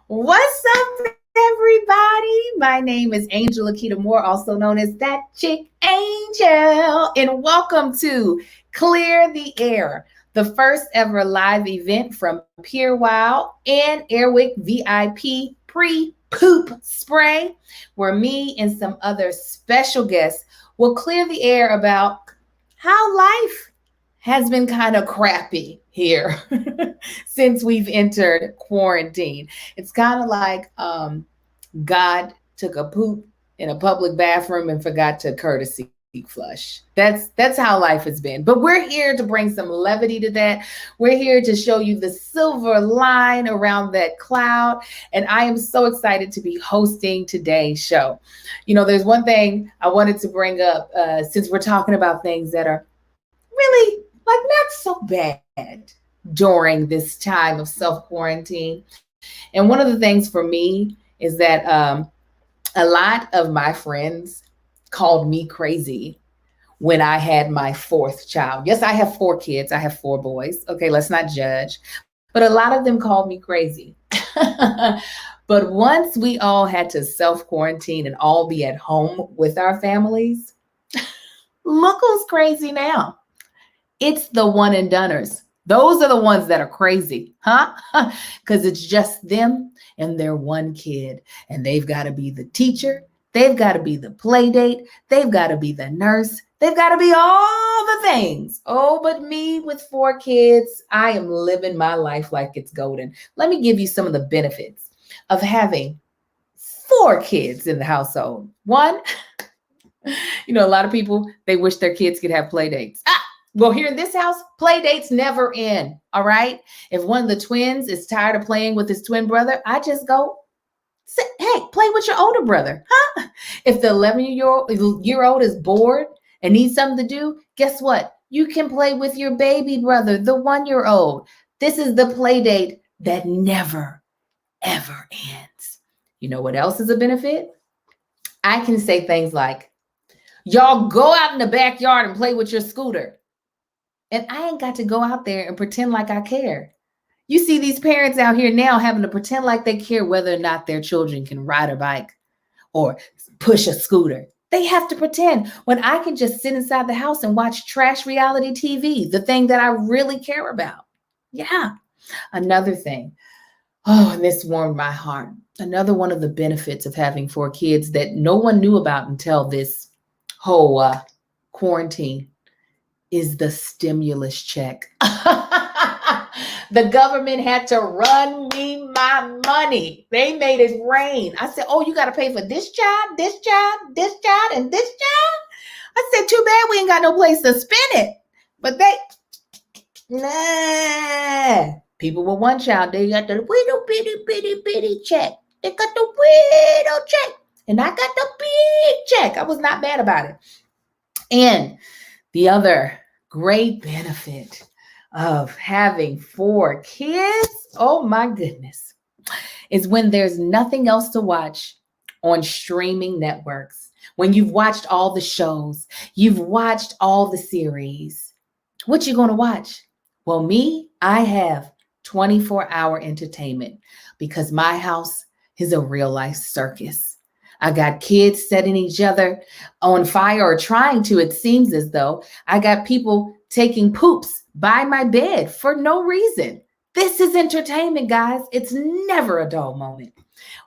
What's up, everybody? My name is Angel Akita Moore, also known as That Chick Angel, and welcome to Clear the Air, the first ever live event from Purewow and Airwick V.I.P pre-poop spray, where me and some other special guests will clear the air about how life has been kind of crappy here since we've entered quarantine. It's kind of like God took a poop in a public bathroom and forgot to courtesy flush. That's how life has been. But we're here to bring some levity to that. We're here to show you the silver line around that cloud. And I am so excited to be hosting today's show. You know, there's one thing I wanted to bring up since we're talking about things that are really like not so bad during this time of self-quarantine. And one of the things for me is that a lot of my friends called me crazy when I had my fourth child. Yes, I have four kids. I have four boys. Okay, let's not judge. But a lot of them called me crazy. But once we all had to self-quarantine and all be at home with our families, look who's crazy now. It's the one and doneers. Those are the ones that are crazy, huh? Because it's just them and their one kid. And they've got to be the teacher. They've got to be the play date. They've got to be the nurse. They've got to be all the things. Oh, but me with four kids, I am living my life like it's golden. Let me give you some of the benefits of having four kids in the household. One, a lot of people, they wish their kids could have play dates. Well, here in this house, play dates never end, all right? If one of the twins is tired of playing with his twin brother, I just go, hey, play with your older brother, huh? If the 11-year-old is bored and needs something to do, guess what? You can play with your baby brother, the 1-year-old. This is the play date that never, ever ends. You know what else is a benefit? I can say things like, y'all go out in the backyard and play with your scooter. And I ain't got to go out there and pretend like I care. You see these parents out here now having to pretend like they care whether or not their children can ride a bike or push a scooter. They have to pretend when I can just sit inside the house and watch trash reality TV, the thing that I really care about. Yeah. Another thing. Oh, and this warmed my heart. Another one of the benefits of having four kids that no one knew about until this whole quarantine is the stimulus check. The government had to run me my money. They made it rain. I said, oh, you got to pay for this child, this child, this child, and this child? I said, too bad we ain't got no place to spend it. But people with one child, they got the little bitty check. They got the little check. And I got the big check. I was not mad about it. And the other great benefit of having four kids, oh my goodness, is when there's nothing else to watch on streaming networks. When you've watched all the shows, you've watched all the series, what you going to watch? Well, me, I have 24-hour entertainment because my house is a real life circus. I got kids setting each other on fire or trying to. It seems as though I got people taking poops by my bed for no reason. This is entertainment, guys. It's never a dull moment.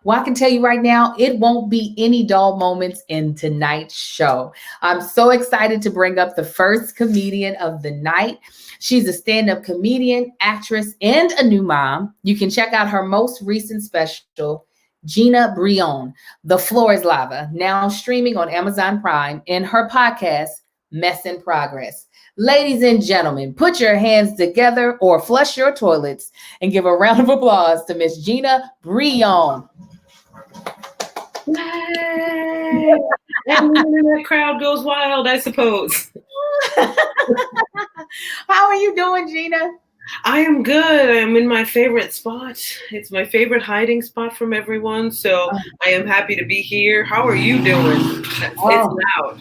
Well, I can tell you right now, it won't be any dull moments in tonight's show. I'm so excited to bring up the first comedian of the night. She's a stand-up comedian, actress, and a new mom. You can check out her most recent special, Gina Brillon, The Floor is Lava, now streaming on Amazon Prime, and her podcast, Mess in Progress. Ladies and gentlemen, put your hands together or flush your toilets and give a round of applause to Miss Gina Brillon. Yay! And the crowd goes wild, I suppose. How are you doing, Gina? I am good. I'm in my favorite spot. It's my favorite hiding spot from everyone. So I am happy to be here. How are you doing? It's loud.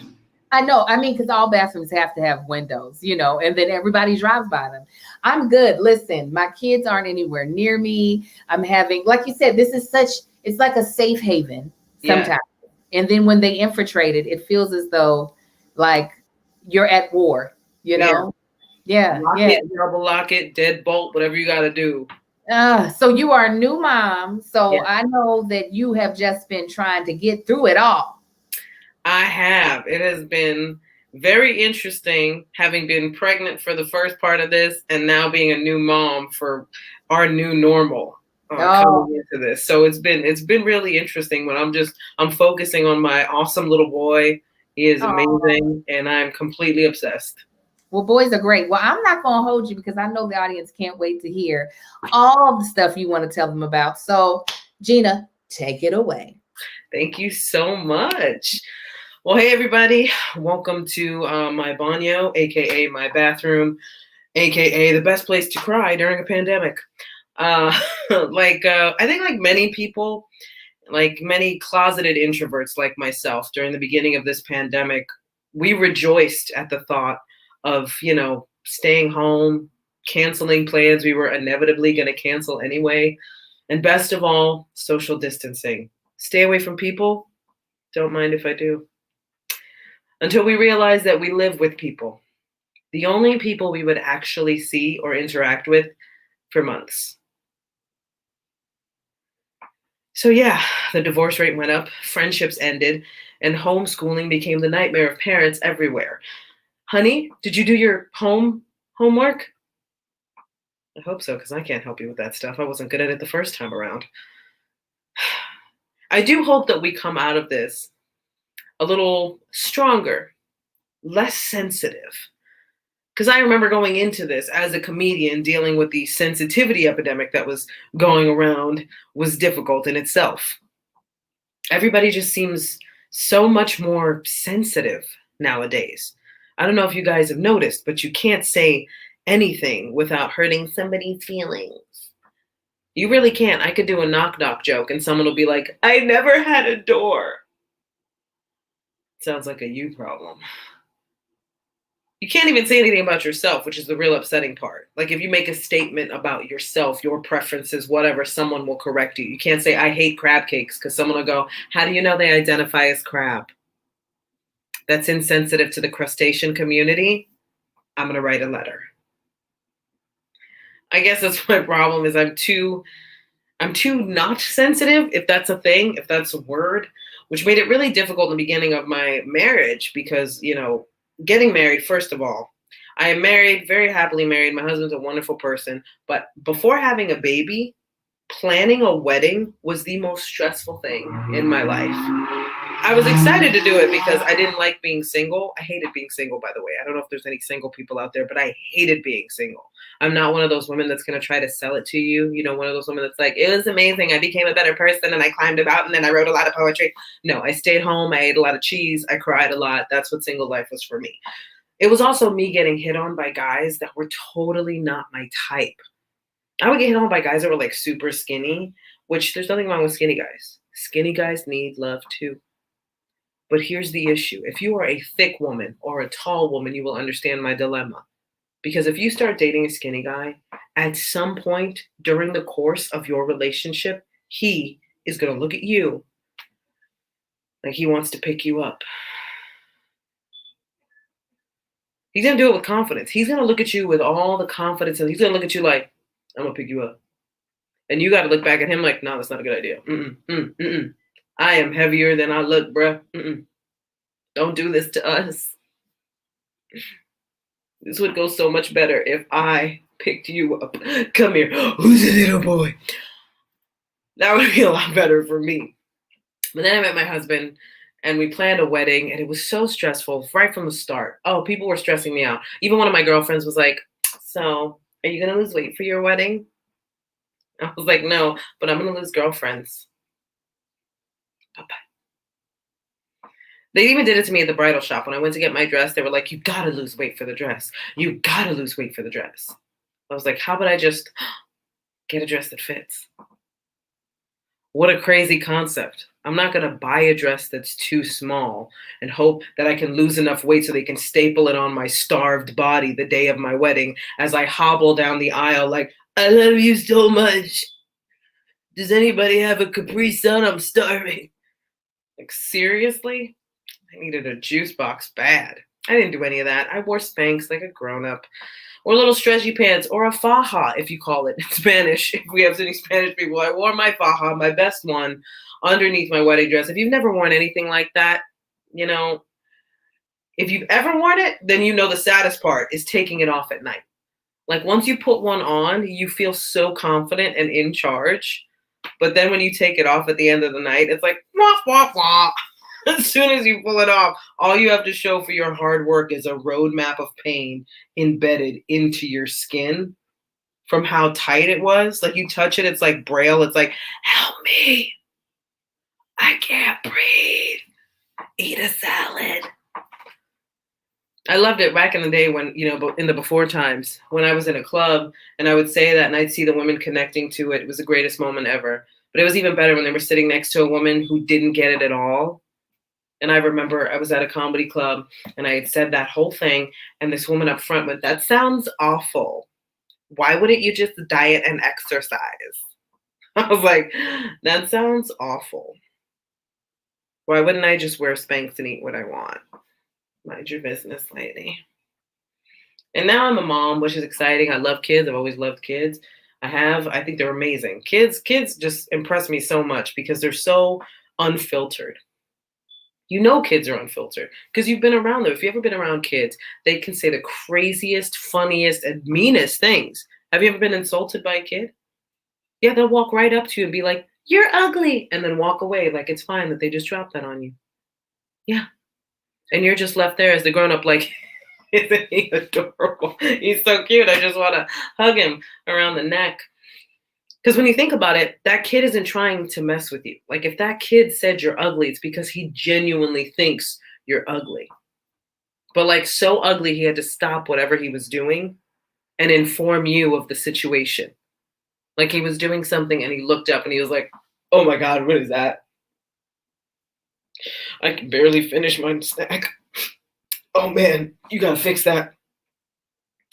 I know. I mean, because all bathrooms have to have windows, and then everybody drives by them. I'm good. Listen, my kids aren't anywhere near me. I'm having, like you said, it's like a safe haven Yeah. sometimes. And then when they infiltrate it, it feels as though like you're at war, you Yeah. know? Yeah, Lock yeah. it, double lock it, deadbolt, whatever you got to do. So you are a new mom. So Yeah. I know that you have just been trying to get through it all. I have. It has been very interesting having been pregnant for the first part of this and now being a new mom for our new normal Oh, coming into this. So it's been really interesting when I'm focusing on my awesome little boy. He is oh. amazing and I'm completely obsessed. Well, boys are great. Well, I'm not going to hold you because I know the audience can't wait to hear all the stuff you want to tell them about. So, Gina, take it away. Thank you so much. Well, hey everybody, welcome to my banyo, aka my bathroom, aka the best place to cry during a pandemic. Uh, I think like many people, like many closeted introverts like myself during the beginning of this pandemic, we rejoiced at the thought of, staying home, canceling plans we were inevitably going to cancel anyway. And best of all, social distancing. Stay away from people. Don't mind if I do. Until we realized that we live with people. The only people we would actually see or interact with for months. So yeah, the divorce rate went up, friendships ended, and homeschooling became the nightmare of parents everywhere. Honey, did you do your homework? I hope so, because I can't help you with that stuff. I wasn't good at it the first time around. I do hope that we come out of this a little stronger, less sensitive. Because I remember going into this as a comedian, dealing with the sensitivity epidemic that was going around was difficult in itself. Everybody just seems so much more sensitive nowadays. I don't know if you guys have noticed, but you can't say anything without hurting somebody's feelings. You really can't. I could do a knock knock joke and someone will be like, I never had a door. Sounds like a you problem. You can't even say anything about yourself, which is the real upsetting part. Like if you make a statement about yourself, your preferences, whatever, someone will correct you. You can't say, I hate crab cakes, because someone will go, how do you know they identify as crab? That's insensitive to the crustacean community. I'm going to write a letter. I guess that's my problem is I'm too not sensitive, if that's a thing, if that's a word, which made it really difficult in the beginning of my marriage because, getting married, first of all, I am married, very happily married. My husband's a wonderful person. But before having a baby, planning a wedding was the most stressful thing in my life. I was excited to do it because I didn't like being single. I hated being single, by the way. I don't know if there's any single people out there, but I hated being single. I'm not one of those women that's going to try to sell it to you. One of those women that's like, it was amazing. I became a better person and I climbed a mountain and I wrote a lot of poetry. No, I stayed home. I ate a lot of cheese. I cried a lot. That's what single life was for me. It was also me getting hit on by guys that were totally not my type. I would get hit on by guys that were like super skinny, which there's nothing wrong with skinny guys. Skinny guys need love too. But here's the issue. If you are a thick woman or a tall woman, you will understand my dilemma. Because if you start dating a skinny guy, at some point during the course of your relationship, he is going to look at you like he wants to pick you up. He's going to do it with confidence. He's going to look at you with all the confidence and he's going to look at you like, I'm going to pick you up. And you got to look back at him like, no, that's not a good idea. I am heavier than I look, bruh. Don't do this to us. This would go so much better if I picked you up. Come here. Who's the little boy? That would be a lot better for me. But then I met my husband and we planned a wedding and it was so stressful right from the start. Oh, people were stressing me out. Even one of my girlfriends was like, so are you going to lose weight for your wedding? I was like, no, but I'm going to lose girlfriends. Bye-bye. They even did it to me at the bridal shop. When I went to get my dress, they were like, you got to lose weight for the dress. You got to lose weight for the dress. I was like, how about I just get a dress that fits? What a crazy concept. I'm not going to buy a dress that's too small and hope that I can lose enough weight so they can staple it on my starved body the day of my wedding as I hobble down the aisle like, I love you so much. Does anybody have a Capri Sun? I'm starving. Like, seriously? I needed a juice box bad. I didn't do any of that. I wore Spanx like a grown-up. Or little stretchy pants, or a faja, if you call it in Spanish. If we have any Spanish people, I wore my faja, my best one, underneath my wedding dress. If you've never worn anything like that, you know, if you've ever worn it, then you know the saddest part is taking it off at night. Like once you put one on, you feel so confident and in charge. But then when you take it off at the end of the night, it's like, wah, wah, wah. As soon as you pull it off, all you have to show for your hard work is a roadmap of pain embedded into your skin from how tight it was. Like you touch it, it's like Braille. It's like, help me. I can't breathe. Eat a salad. I loved it back in the day when, in the before times, when I was in a club and I would say that and I'd see the women connecting to it. It was the greatest moment ever. But it was even better when they were sitting next to a woman who didn't get it at all. And I remember I was at a comedy club and I had said that whole thing. And this woman up front went, that sounds awful. Why wouldn't you just diet and exercise? I was like, that sounds awful. Why wouldn't I just wear Spanx and eat what I want? Mind your business, lady. And now I'm a mom, which is exciting. I love kids. I've always loved kids. I think they're amazing. Kids just impress me so much because they're so unfiltered. You know kids are unfiltered because you've been around them. If you've ever been around kids, they can say the craziest, funniest, and meanest things. Have you ever been insulted by a kid? Yeah, they'll walk right up to you and be like, you're ugly, and then walk away like it's fine that they just dropped that on you. Yeah. And you're just left there as the grown-up like, isn't he adorable? He's so cute. I just want to hug him around the neck. Because when you think about it, that kid isn't trying to mess with you. Like if that kid said you're ugly, it's because he genuinely thinks you're ugly. But like so ugly, he had to stop whatever he was doing and inform you of the situation. Like he was doing something and he looked up and he was like, oh my God, what is that? I can barely finish my snack. Oh man, you gotta fix that.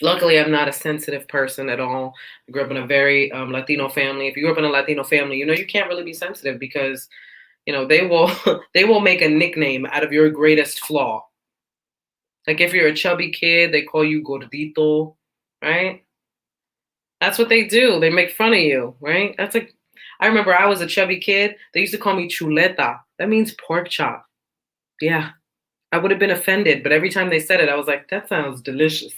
Luckily, I'm not a sensitive person at all. I grew up in a very Latino family. If you grew up in a Latino family, you can't really be sensitive because, they will make a nickname out of your greatest flaw. Like if you're a chubby kid, they call you gordito, right? That's what they do. They make fun of you, right? That's like, I remember I was a chubby kid. They used to call me chuleta. That means pork chop. Yeah, I would have been offended, but every time they said it, I was like, that sounds delicious.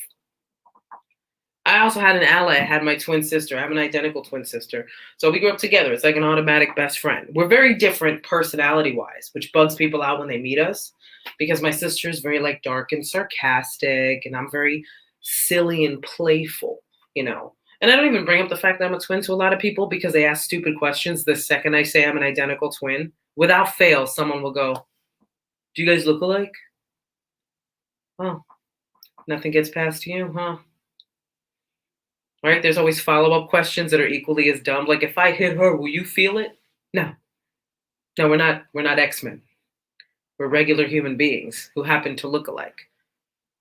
I also had an ally. I had my twin sister. I have an identical twin sister. So we grew up together. It's like an automatic best friend. We're very different personality-wise, which bugs people out when they meet us because my sister is very like dark and sarcastic, and I'm very silly and playful, And I don't even bring up the fact that I'm a twin to a lot of people because they ask stupid questions the second I say I'm an identical twin. Without fail, someone will go, do you guys look alike? Oh, nothing gets past you, huh? Right? There's always follow-up questions that are equally as dumb. Like, if I hit her, will you feel it? No, we're not X-Men. We're regular human beings who happen to look alike.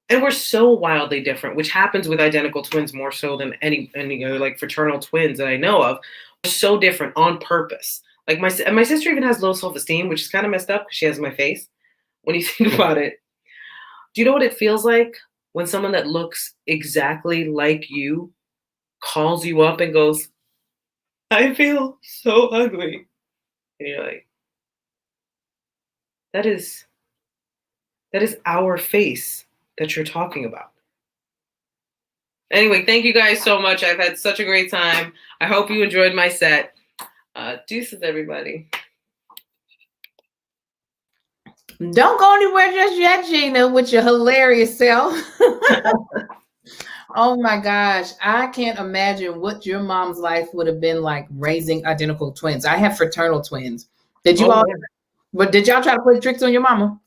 And we're so wildly different, which happens with identical twins more so than any like fraternal twins that I know of. We're so different on purpose. Like my sister even has low self-esteem, which is kind of messed up because she has my face. When you think about it, do you know what it feels like when someone that looks exactly like you calls you up and goes, I feel so ugly. And you're like, that is our face that you're talking about. Anyway, thank you guys so much. I've had such a great time. I hope you enjoyed my set. Deuces, everybody. Don't go anywhere just yet, Gina, with your hilarious self. Oh my gosh. I can't imagine what your mom's life would have been like raising identical twins. I have fraternal twins. Did y'all try to play tricks on your mama?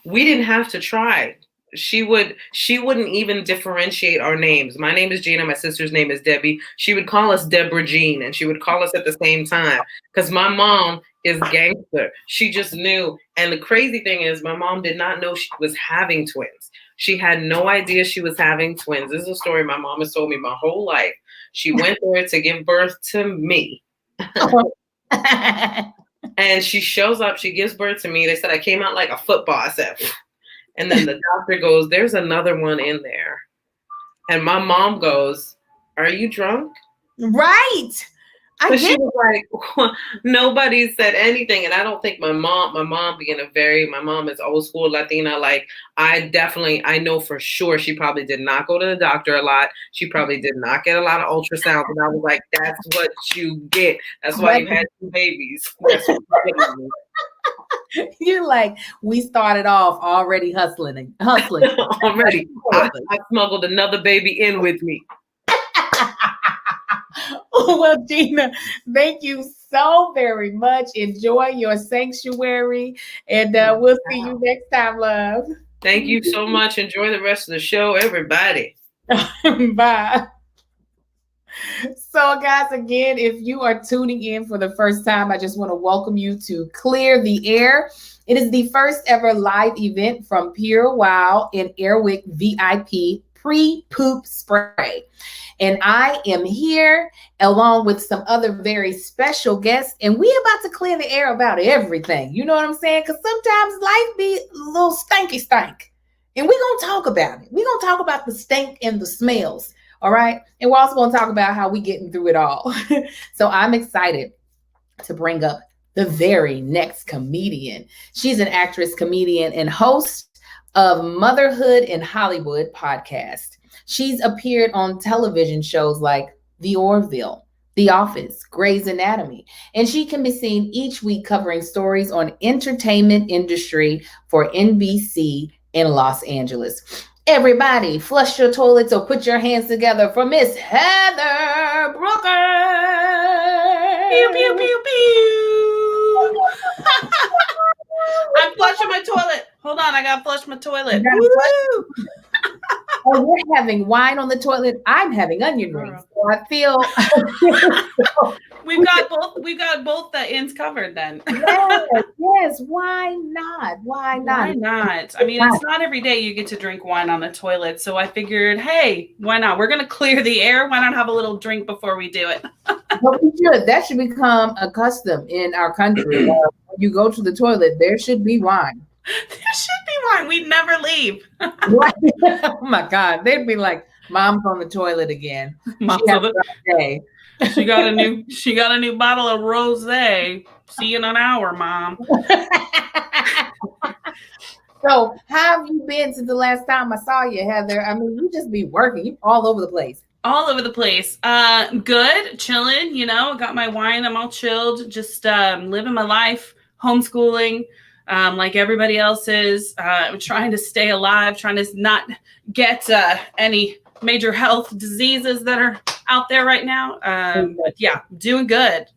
We didn't have to try. she wouldn't even differentiate our names. My name is Gina. My sister's name is Debbie. She would call us Deborah Jean, and she would call us at the same time because my mom is gangster. She just knew. And the crazy thing is, my mom did not know she was having twins. She had no idea she was having twins. This is a story my mom has told me my whole life. She went there to give birth to me. And she shows up, she gives birth to me. They said I came out like a football. I said, and then the doctor goes, there's another one in there. And my mom goes, are you drunk? Right. But she was like, nobody said anything. And I don't think my mom my mom is old school Latina. Like I know for sure she probably did not go to the doctor a lot. She probably did not get a lot of ultrasounds. And I was like, that's what you get. That's why you had 2 babies. That's what you're like, we started off already hustling. Already. I smuggled another baby in with me. Well, Gina, thank you so very much. Enjoy your sanctuary, and we'll see you next time, love. Thank you so much. Enjoy the rest of the show, everybody. Bye. So, guys, again, if you are tuning in for the first time, I just want to welcome you to Clear the Air. It is the first ever live event from Purewow and Airwick V.I.P pre-poop spray. And I am here along with some other very special guests, and we about to clear the air about everything. You know what I'm saying? Because sometimes life be a little stanky stank. And we're going to talk about it. We're going to talk about the stink and the smells. All right. And we're also going to talk about how we getting through it all. So I'm excited to bring up the very next comedian. She's an actress, comedian, and host of Motherhood in Hollywood podcast. She's appeared on television shows like The Orville, The Office, Grey's Anatomy, and she can be seen each week covering stories on entertainment industry for NBC in Los Angeles. Everybody, flush your toilets or put your hands together for Miss Heather Brooker. Pew, pew, pew, pew. I'm flushing my toilet. Hold on, I gotta flush my toilet. Woo! Oh, we're having wine on the toilet. I'm having onion rings. So I feel we've got both the ends covered then. Yes. Why not? Why not? I mean, it's not every day you get to drink wine on the toilet. So I figured, hey, why not? We're gonna clear the air. Why not have a little drink before we do it? But we should. That should become a custom in our country. When you go to the toilet, there should be wine. There should be wine. We'd never leave. Oh my God. They'd be like, Mom's on the toilet again. She got a new bottle of rosé. See you in an hour, Mom. So how have you been since the last time I saw you, Heather? I mean, you just be working. You're all over the place. All over the place. Good, chilling, got my wine. I'm all chilled, just living my life, homeschooling. Like everybody else is, trying to stay alive, trying to not get any major health diseases that are out there right now. But yeah, doing good.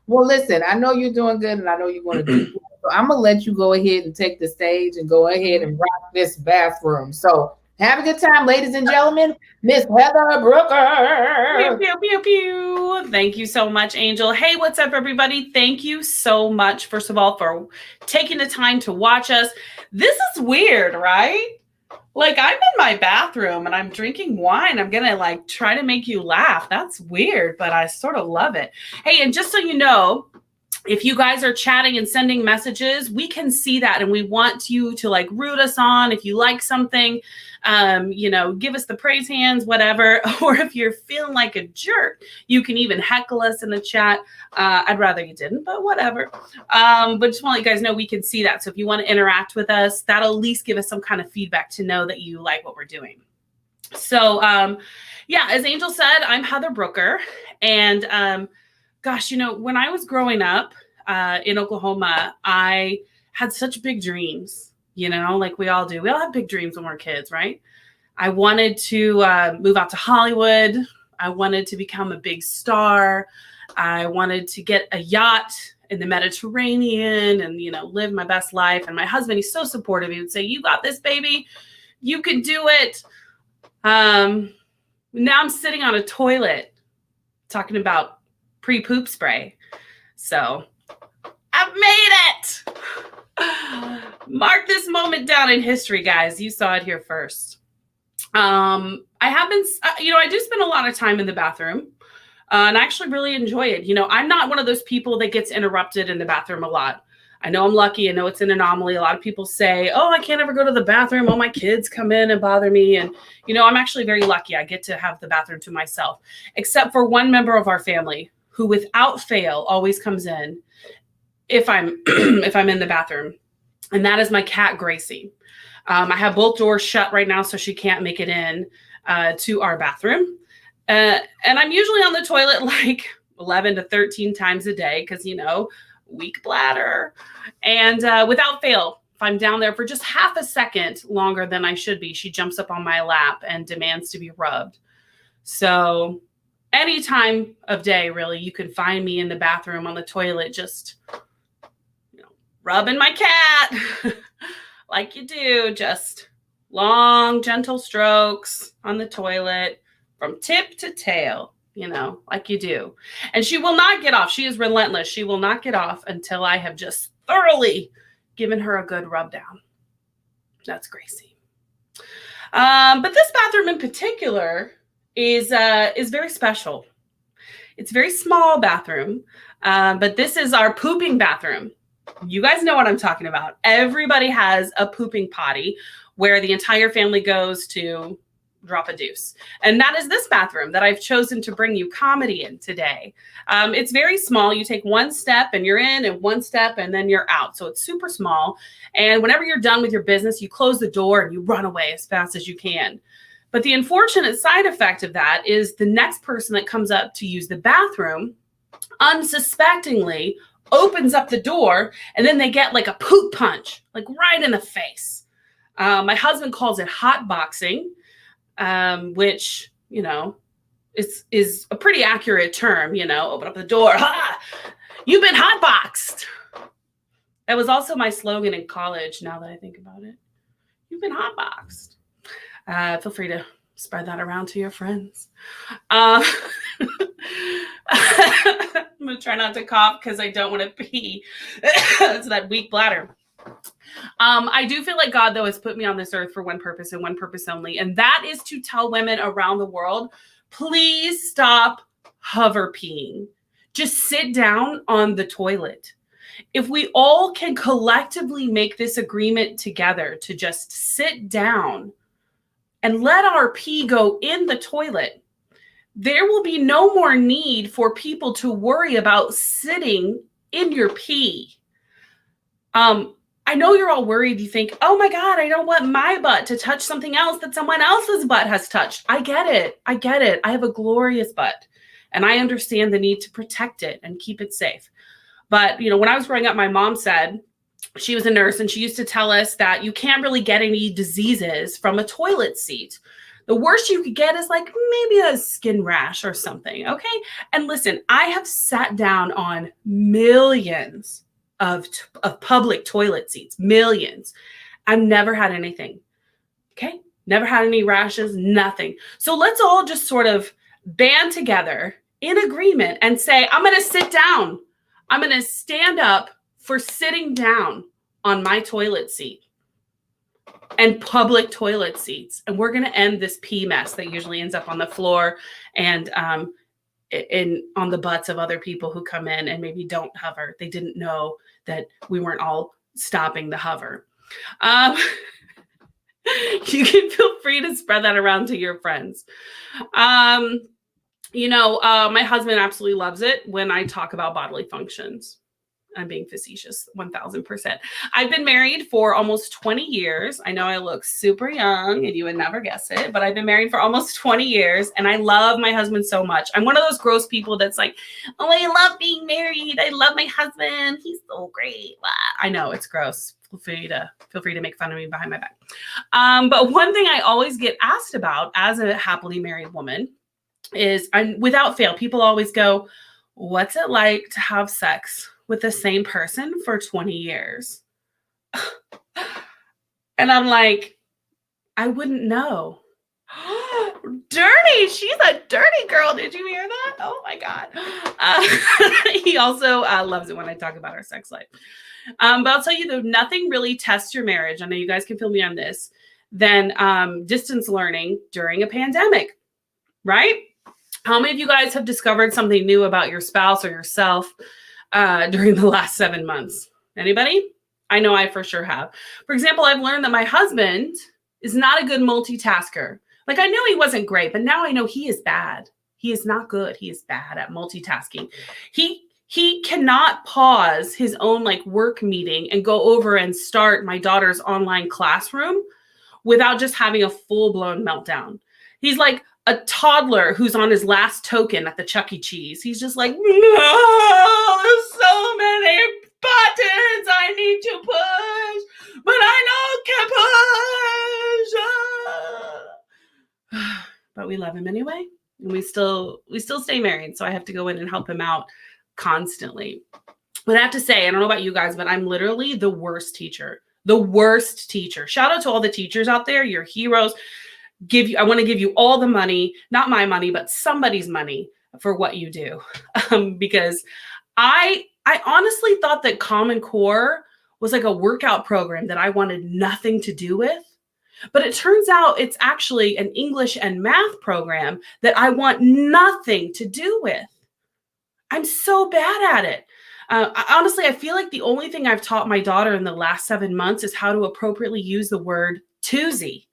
Well, listen, I know you're doing good, and I know you're going to do good. So I'm going to let you go ahead and take the stage and go ahead and rock this bathroom. So have a good time, ladies and gentlemen. Miss Heather Brooker. Pew, pew, pew, pew. Thank you so much, Angel. Hey, what's up, everybody? Thank you so much, first of all, for taking the time to watch us. This is weird, right? Like, I'm in my bathroom and I'm drinking wine. I'm going to try to make you laugh. That's weird, but I sort of love it. Hey, and just so you know, if you guys are chatting and sending messages, we can see that. And we want you to root us on. If you like something, give us the praise hands, whatever. Or if you're feeling like a jerk, you can even heckle us in the chat. I'd rather you didn't, but whatever. But just want to let you guys know we can see that. So if you want to interact with us, that'll at least give us some kind of feedback to know that you like what we're doing. So, as Angel said, I'm Heather Brooker. And, gosh, when I was growing up in Oklahoma, I had such big dreams, like we all do. We all have big dreams when we're kids, right? I wanted to move out to Hollywood. I wanted to become a big star. I wanted to get a yacht in the Mediterranean and, live my best life. And my husband, he's so supportive. He would say, you got this, baby. You can do it. Now I'm sitting on a toilet talking about pre-poop spray. So I've made it. Mark this moment down in history, guys. You saw it here first. I have been, I do spend a lot of time in the bathroom. And I actually really enjoy it. I'm not one of those people that gets interrupted in the bathroom a lot. I know I'm lucky. I know it's an anomaly. A lot of people say, oh, I can't ever go to the bathroom. All my kids come in and bother me. And, I'm actually very lucky. I get to have the bathroom to myself, except for one member of our family who without fail always comes in if I'm if I'm in the bathroom. And that is my cat, Gracie. I have both doors shut right now, so she can't make it in to our bathroom. And I'm usually on the toilet like 11 to 13 times a day because, weak bladder. And without fail, if I'm down there for just half a second longer than I should be, she jumps up on my lap and demands to be rubbed. So any time of day, really, you can find me in the bathroom on the toilet, just rubbing my cat like you do, just long, gentle strokes on the toilet from tip to tail, like you do. And she will not get off. She is relentless. She will not get off until I have just thoroughly given her a good rub down. That's Gracie. But this bathroom in particular is very special. It's a very small bathroom, but this is our pooping bathroom. You guys know what I'm talking about. Everybody has a pooping potty where the entire family goes to drop a deuce. And that is this bathroom that I've chosen to bring you comedy in today. It's very small. You take one step and you're in, and one step and then you're out. So it's super small. And whenever you're done with your business, you close the door and you run away as fast as you can. But the unfortunate side effect of that is the next person that comes up to use the bathroom unsuspectingly opens up the door, and then they get like a poop punch, like right in the face. My husband calls it hot boxing, which, is a pretty accurate term, open up the door. Ha! You've been hot boxed. That was also my slogan in college, now that I think about it. You've been hot boxed. Feel free to spread that around to your friends. I'm going to try not to cough because I don't want to pee. It's that weak bladder. I do feel like God, though, has put me on this earth for one purpose and one purpose only. And that is to tell women around the world, please stop hover peeing. Just sit down on the toilet. If we all can collectively make this agreement together to just sit down and let our pee go in the toilet, there will be no more need for people to worry about sitting in your pee. I know you're all worried. You think, oh my God, I don't want my butt to touch something else that someone else's butt has touched. I get it. I have a glorious butt, and I understand the need to protect it and keep it safe. But, when I was growing up, my mom said, she was a nurse, and she used to tell us that you can't really get any diseases from a toilet seat. The worst you could get is like maybe a skin rash or something, okay? And listen, I have sat down on millions of public toilet seats, millions. I've never had anything, okay? Never had any rashes, nothing. So let's all just sort of band together in agreement and say, I'm going to sit down. I'm going to stand up for sitting down on my toilet seat and public toilet seats. And we're going to end this pee mess that usually ends up on the floor and on the butts of other people who come in and maybe don't hover. They didn't know that we weren't all stopping the hover. You can feel free to spread that around to your friends. My husband absolutely loves it when I talk about bodily functions. I'm being facetious, 1000%. I've been married for almost 20 years. I know I look super young and you would never guess it, but I've been married for almost 20 years and I love my husband so much. I'm one of those gross people that's like, oh, I love being married. I love my husband. He's so great. Blah. I know it's gross. Feel free to make fun of me behind my back. But one thing I always get asked about as a happily married woman is, and without fail, people always go, what's it like to have sex with the same person for 20 years? And I'm like, I wouldn't know. Dirty. She's a dirty girl. Did you hear that? Oh my God. He also loves it when I talk about our sex life. But I'll tell you though, nothing really tests your marriage. I know you guys can feel me on this than distance learning during a pandemic, right? How many of you guys have discovered something new about your spouse or yourself during the last 7 months? Anybody? I know I for sure have. For example, I've learned that my husband is not a good multitasker. Like I knew he wasn't great, but now I know he is bad. He is not good. He is bad at multitasking. He cannot pause his own like work meeting and go over and start my daughter's online classroom without just having a full-blown meltdown. He's like a toddler who's on his last token at the Chuck E. Cheese. He's just like, no, there's so many buttons I need to push, but I don't can push. But we love him anyway, and we still stay married. So I have to go in and help him out constantly. But I have to say, I don't know about you guys, but I'm literally the worst teacher. The worst teacher. Shout out to all the teachers out there. You're heroes. I want to give you all the money, not my money, but somebody's money for what you do. Because I honestly thought that Common Core was like a workout program that I wanted nothing to do with. But it turns out it's actually an English and math program that I want nothing to do with. I'm so bad at it. Honestly, I feel like the only thing I've taught my daughter in the last 7 months is how to appropriately use the word toozy.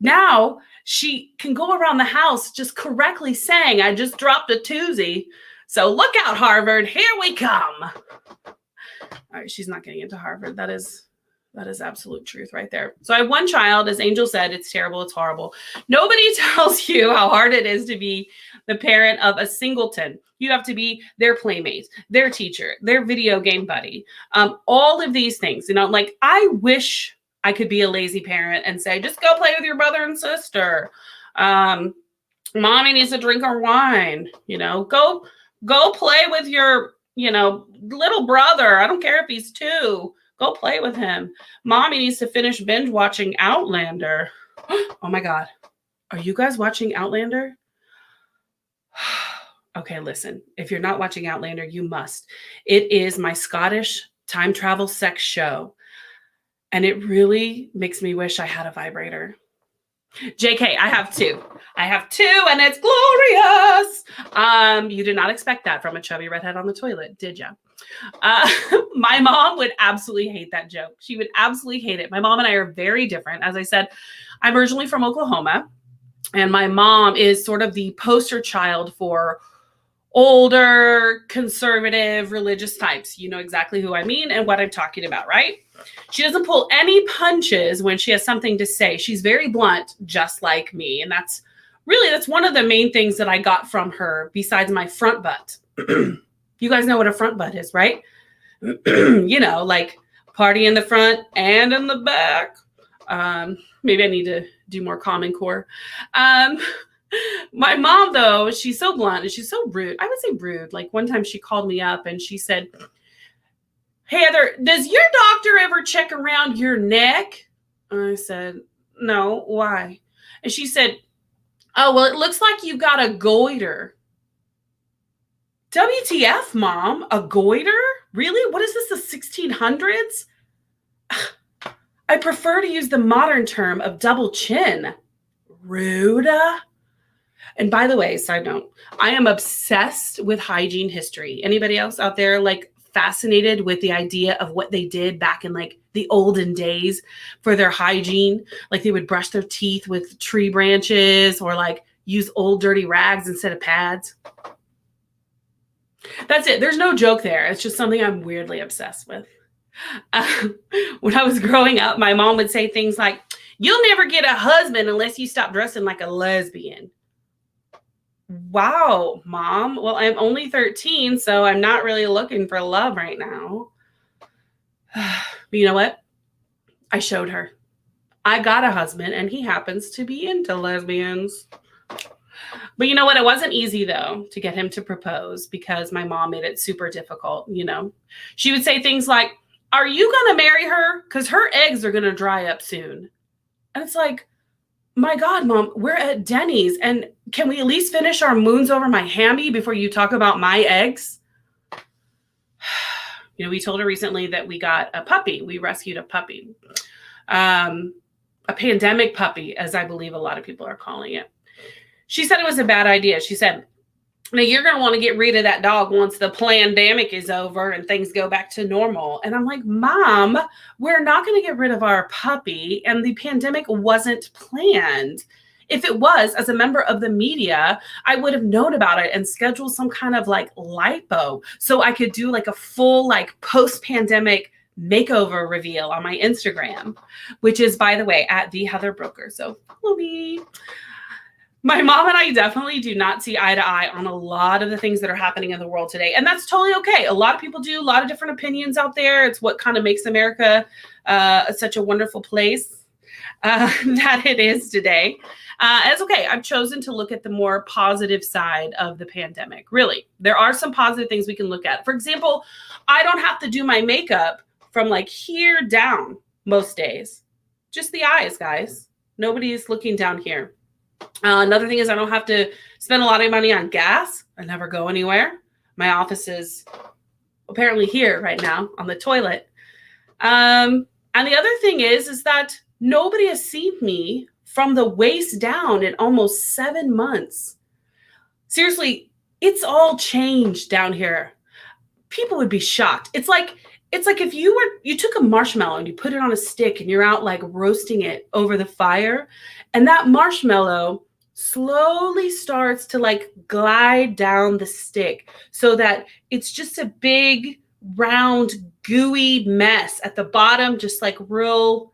Now she can go around the house just correctly saying, I just dropped a toozy. So look out, Harvard. Here we come. All right, she's not getting into Harvard. That is absolute truth right there. So I have one child, as Angel said, it's terrible, it's horrible. Nobody tells you how hard it is to be the parent of a singleton. You have to be their playmate, their teacher, their video game buddy, all of these things. Like I wish I could be a lazy parent and say, just go play with your brother and sister. Mommy needs to drink her wine, go play with your, little brother. I don't care if he's 2. Go play with him. Mommy needs to finish binge watching Outlander. Oh my God. Are you guys watching Outlander? Okay, listen. If you're not watching Outlander, you must. It is my Scottish time travel sex show. And it really makes me wish I had a vibrator. JK, I have 2. And it's glorious. You did not expect that from a chubby redhead on the toilet, did you? My mom would absolutely hate that joke. She would absolutely hate it. My mom and I are very different. As I said, I'm originally from Oklahoma, and my mom is sort of the poster child for older, conservative, religious types. You know exactly who I mean and what I'm talking about, right? She doesn't pull any punches when she has something to say. She's very blunt, just like me. And that's one of the main things that I got from her besides my front butt. You guys know what a front butt is, right? Like party in the front and in the back. Maybe I need to do more Common Core. My mom, though, she's so blunt and she's so rude. I would say rude. Like one time she called me up and she said, hey, Heather, does your doctor ever check around your neck? I said, no, why? And she said, oh, well, it looks like you got a goiter. WTF, Mom? A goiter? Really? What is this, the 1600s? I prefer to use the modern term of double chin. Rude. And by the way, side note, I am obsessed with hygiene history. Anybody else out there like fascinated with the idea of what they did back in like the olden days for their hygiene? Like they would brush their teeth with tree branches or like use old dirty rags instead of pads. That's it. There's no joke there. It's just something I'm weirdly obsessed with. When I was growing up, my mom would say things like, you'll never get a husband unless you stop dressing like a lesbian. Wow, Mom. Well, I'm only 13, so I'm not really looking for love right now. But you know what? I showed her. I got a husband, and he happens to be into lesbians. But you know what? It wasn't easy, though, to get him to propose because my mom made it super difficult, She would say things like, are you going to marry her? Because her eggs are going to dry up soon. And it's like, my God, Mom, we're at Denny's, and can we at least finish our moons over my hammy before you talk about my eggs? You know, we told her recently that we got a puppy. We rescued a puppy, a pandemic puppy, as I believe a lot of people are calling it. She said it was a bad idea. She said, now you're going to want to get rid of that dog once the pandemic is over and things go back to normal. And I'm like, Mom, we're not going to get rid of our puppy. And the pandemic wasn't planned. If it was, as a member of the media, I would have known about it and scheduled some kind of like lipo so I could do like a full like post-pandemic makeover reveal on my Instagram, which is, by the way, at the Heather Brooker. So follow me. My mom and I definitely do not see eye to eye on a lot of the things that are happening in the world today. And that's totally okay. A lot of people do, a lot of different opinions out there. It's what kind of makes America such a wonderful place that it is today. And it's okay. I've chosen to look at the more positive side of the pandemic. Really, there are some positive things we can look at. For example, I don't have to do my makeup from like here down most days. Just the eyes, guys. Nobody's looking down here. Another thing is I don't have to spend a lot of money on gas. I never go anywhere. My office is apparently here right now on the toilet. And the other thing is that nobody has seen me from the waist down in almost 7 months. Seriously, it's all changed down here. People would be shocked. It's like if you took a marshmallow and you put it on a stick and you're out like roasting it over the fire, and that marshmallow slowly starts to like glide down the stick so that it's just a big round gooey mess at the bottom, just like real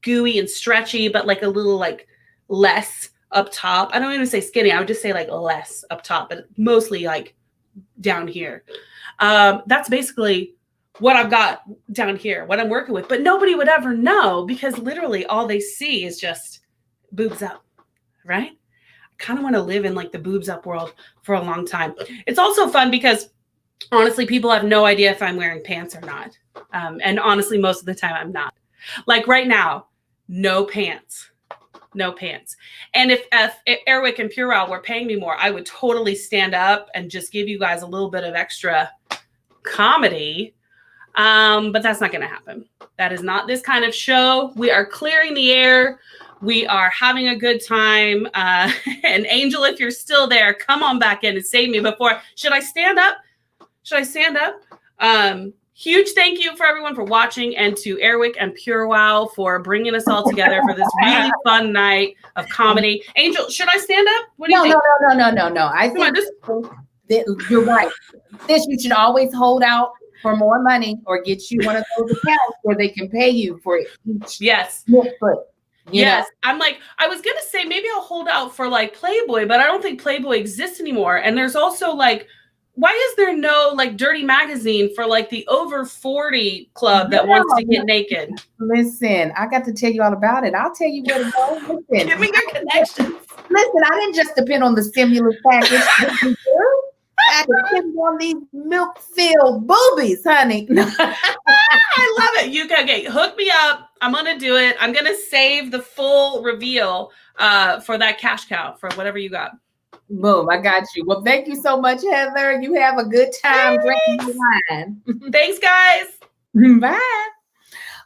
gooey and stretchy, but like a little like less up top. I don't even say skinny. I would just say like less up top, but mostly like down here. That's basically what I've got down here, what I'm working with, but nobody would ever know because literally all they see is just boobs up, right? I kind of want to live in like the boobs up world for a long time. It's also fun because honestly, people have no idea if I'm wearing pants or not. And honestly, most of the time I'm not. Like right now, no pants. And if Airwick and Purewow were paying me more, I would totally stand up and just give you guys a little bit of extra comedy. But that's not going to happen. That is not this kind of show. We are clearing the air. We are having a good time. And Angel, if you're still there, come on back in and save me before. Should I stand up? Huge thank you for everyone for watching, and to Airwick and Purewow for bringing us all together for this really fun night of comedy. Angel, should I stand up? What do you think? No. I think you're right. You should always hold out for more money or get you one of those accounts where they can pay you for each. Yes. Foot. Yes. I'm like, I was going to say maybe I'll hold out for like Playboy, but I don't think Playboy exists anymore. And there's also like, why is there no like dirty magazine for like the over 40 club that wants to get naked? Listen, I got to tell you all about it. I'll tell you where to go. Listen, give me your connections. Listen, I didn't just depend on the stimulus package. I depend on these milk-filled boobies, honey. I love it. You can hook me up. I'm gonna do it. I'm gonna save the full reveal for that cash cow for whatever you got. Boom, I got you. Well, thank you so much, Heather. You have a good time drinking wine. Thanks, guys. Bye.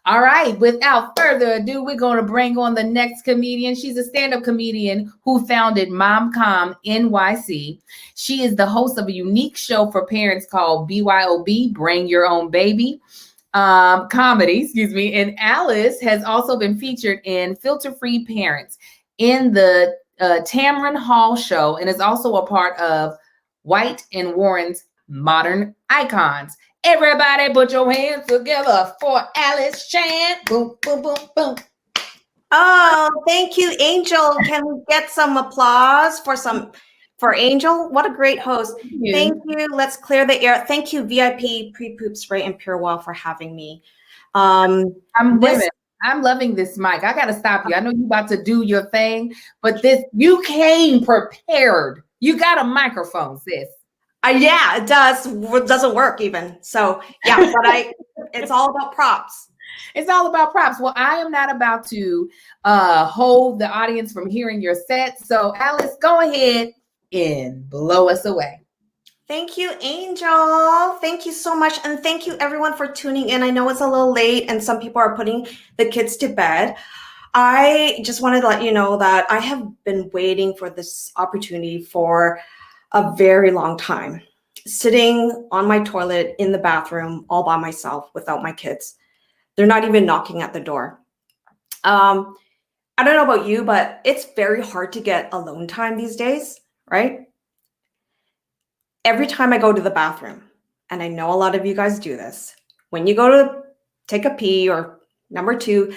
All right, without further ado, we're going to bring on the next comedian. She's a stand-up comedian who founded MomCom NYC. She is the host of a unique show for parents called BYOB, Bring Your Own Baby comedy, and Alice has also been featured in Filter Free Parents in the Tamron Hall show, and is also a part of White and Warren's Modern Icons. Everybody put your hands together for Alice Chan. Boom, boom, boom, boom. Oh, thank you, Angel. Can we get some applause for Angel? What a great host. Thank you. Let's clear the air. Thank you, VIP, Pre-Poop Spray, and Purewow for having me. I'm loving this mic. I got to stop you. I know you're about to do your thing, but you came prepared. You got a microphone, sis. Yeah, it does. It doesn't work even. So yeah, but it's all about props. It's all about props. Well, I am not about to hold the audience from hearing your set. So, Alice, go ahead and blow us away. Thank you, Angel. Thank you so much. And thank you, everyone, for tuning in. I know it's a little late and some people are putting the kids to bed. I just wanted to let you know that I have been waiting for this opportunity for a very long time, sitting on my toilet in the bathroom all by myself without my kids. They're not even knocking at the door. I don't know about you, but it's very hard to get alone time these days, right? Every time I go to the bathroom, and I know a lot of you guys do this, when you go to take a pee or number two,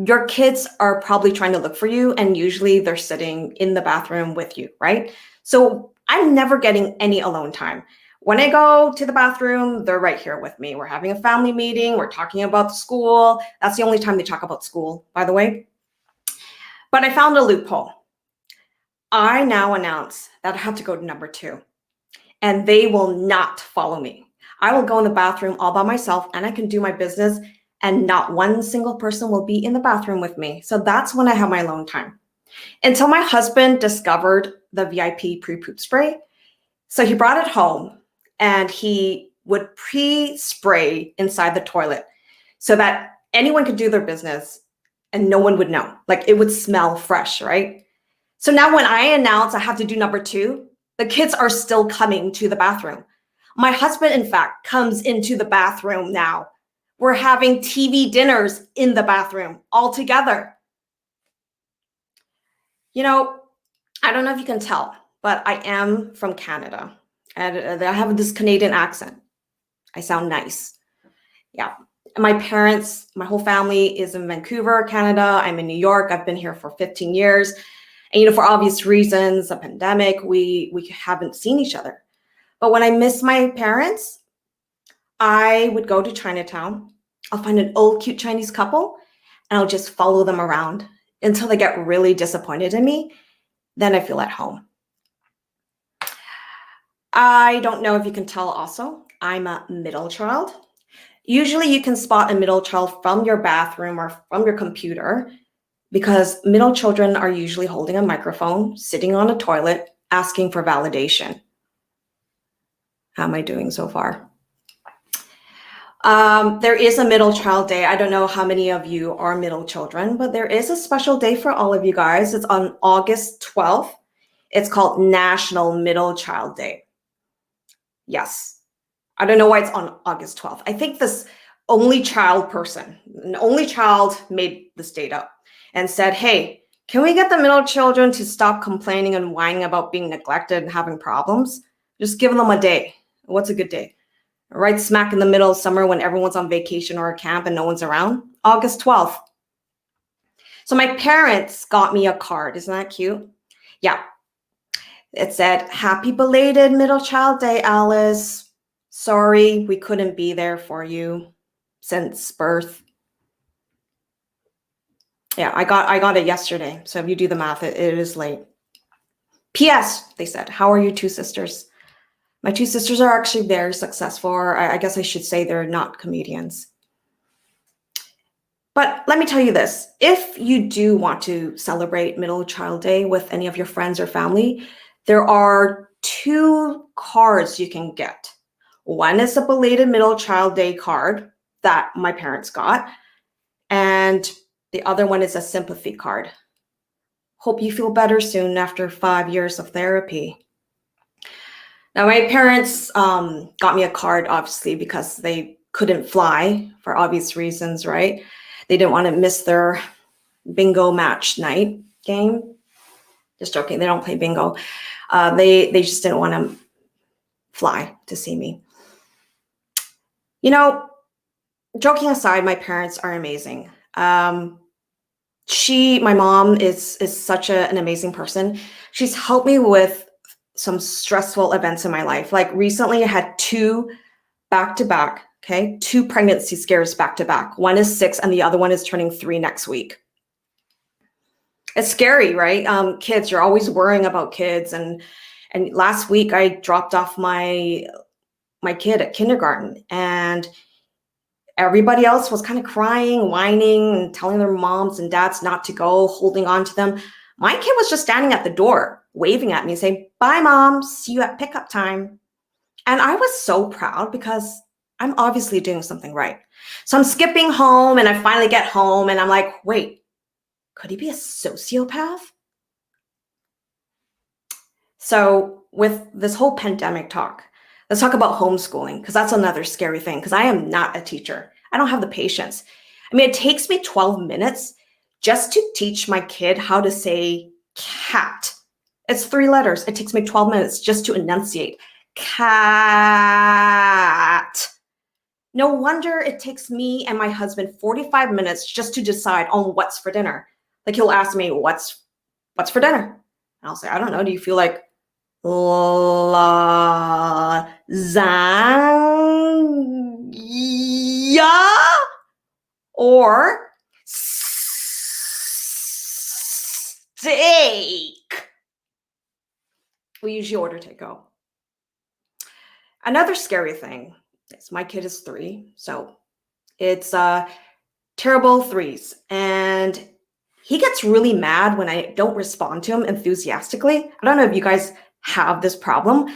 your kids are probably trying to look for you, and usually they're sitting in the bathroom with you, right? So I'm never getting any alone time. When I go to the bathroom, they're right here with me. We're having a family meeting. We're talking about school. That's the only time they talk about school, by the way. But I found a loophole. I now announce that I have to go to number two, and they will not follow me. I will go in the bathroom all by myself, and I can do my business, and not one single person will be in the bathroom with me. So that's when I have my alone time. Until my husband discovered the V.I.P pre-poop spray. So he brought it home, and he would pre-spray inside the toilet so that anyone could do their business and no one would know. Like, it would smell fresh, right? So now when I announce I have to do number two, the kids are still coming to the bathroom. My husband, in fact, comes into the bathroom now. We're having TV dinners in the bathroom all together. You know, I don't know if you can tell, but I am from Canada, and I have this Canadian accent. I sound nice. Yeah. My parents, my whole family is in Vancouver, Canada. I'm in New York. I've been here for 15 years. And, you know, for obvious reasons, a pandemic, we haven't seen each other. But when I miss my parents, I would go to Chinatown. I'll find an old, cute Chinese couple, and I'll just follow them around until they get really disappointed in me. Then I feel at home. I don't know if you can tell also, I'm a middle child. Usually you can spot a middle child from your bathroom or from your computer, because middle children are usually holding a microphone, sitting on a toilet, asking for validation. How am I doing so far? There is a middle child day. I don't know how many of you are middle children, but there is a special day for all of you guys. It's on August 12th. It's called National Middle Child Day. Yes. I don't know why it's on August 12th. I think this only child person, an only child, made this date up and said, hey, can we get the middle children to stop complaining and whining about being neglected and having problems? Just give them a day. What's a good day? Right smack in the middle of summer when everyone's on vacation or a camp and no one's around? August 12th. So my parents got me a card. Isn't that cute? Yeah. It said, happy belated middle child day, Alice. Sorry, we couldn't be there for you since birth. Yeah, I got it yesterday. So if you do the math, it is late. P.S. They said, how are your two sisters? My two sisters are actually very successful, or I guess I should say they're not comedians. But let me tell you this. If you do want to celebrate Middle Child Day with any of your friends or family, there are two cards you can get. One is a belated Middle Child Day card that my parents got, and the other one is a sympathy card. Hope you feel better soon after 5 years of therapy. Now, my parents got me a card, obviously, because they couldn't fly for obvious reasons, right? They didn't want to miss their bingo match night game. Just joking, they don't play bingo. They just didn't want to fly to see me. You know, joking aside, my parents are amazing. My mom is such an amazing person. She's helped me with some stressful events in my life. Like recently I had two back-to-back, okay? Two pregnancy scares back-to-back. One is 6 and the other one is turning 3 next week. It's scary, right? Kids, you're always worrying about kids. And last week I dropped off my kid at kindergarten, and Everybody else was kind of crying, whining, and telling their moms and dads not to go, holding on to them. My kid was just standing at the door, waving at me, saying, "Bye, Mom. See you at pickup time." And I was so proud because I'm obviously doing something right. So I'm skipping home, and I finally get home, and I'm like, wait, could he be a sociopath? So with this whole pandemic talk, let's talk about homeschooling, because that's another scary thing, because I am not a teacher. I don't have the patience. I mean, it takes me 12 minutes just to teach my kid how to say cat. It's 3 letters. It takes me 12 minutes just to enunciate cat. No wonder it takes me and my husband 45 minutes just to decide on what's for dinner. Like, he'll ask me, what's for dinner? And I'll say, I don't know. Do you feel like lasagna or steak? We usually order takeout. Another scary thing is my kid is 3, so it's terrible 3s, and he gets really mad when I don't respond to him enthusiastically. I don't know if you guys have this problem,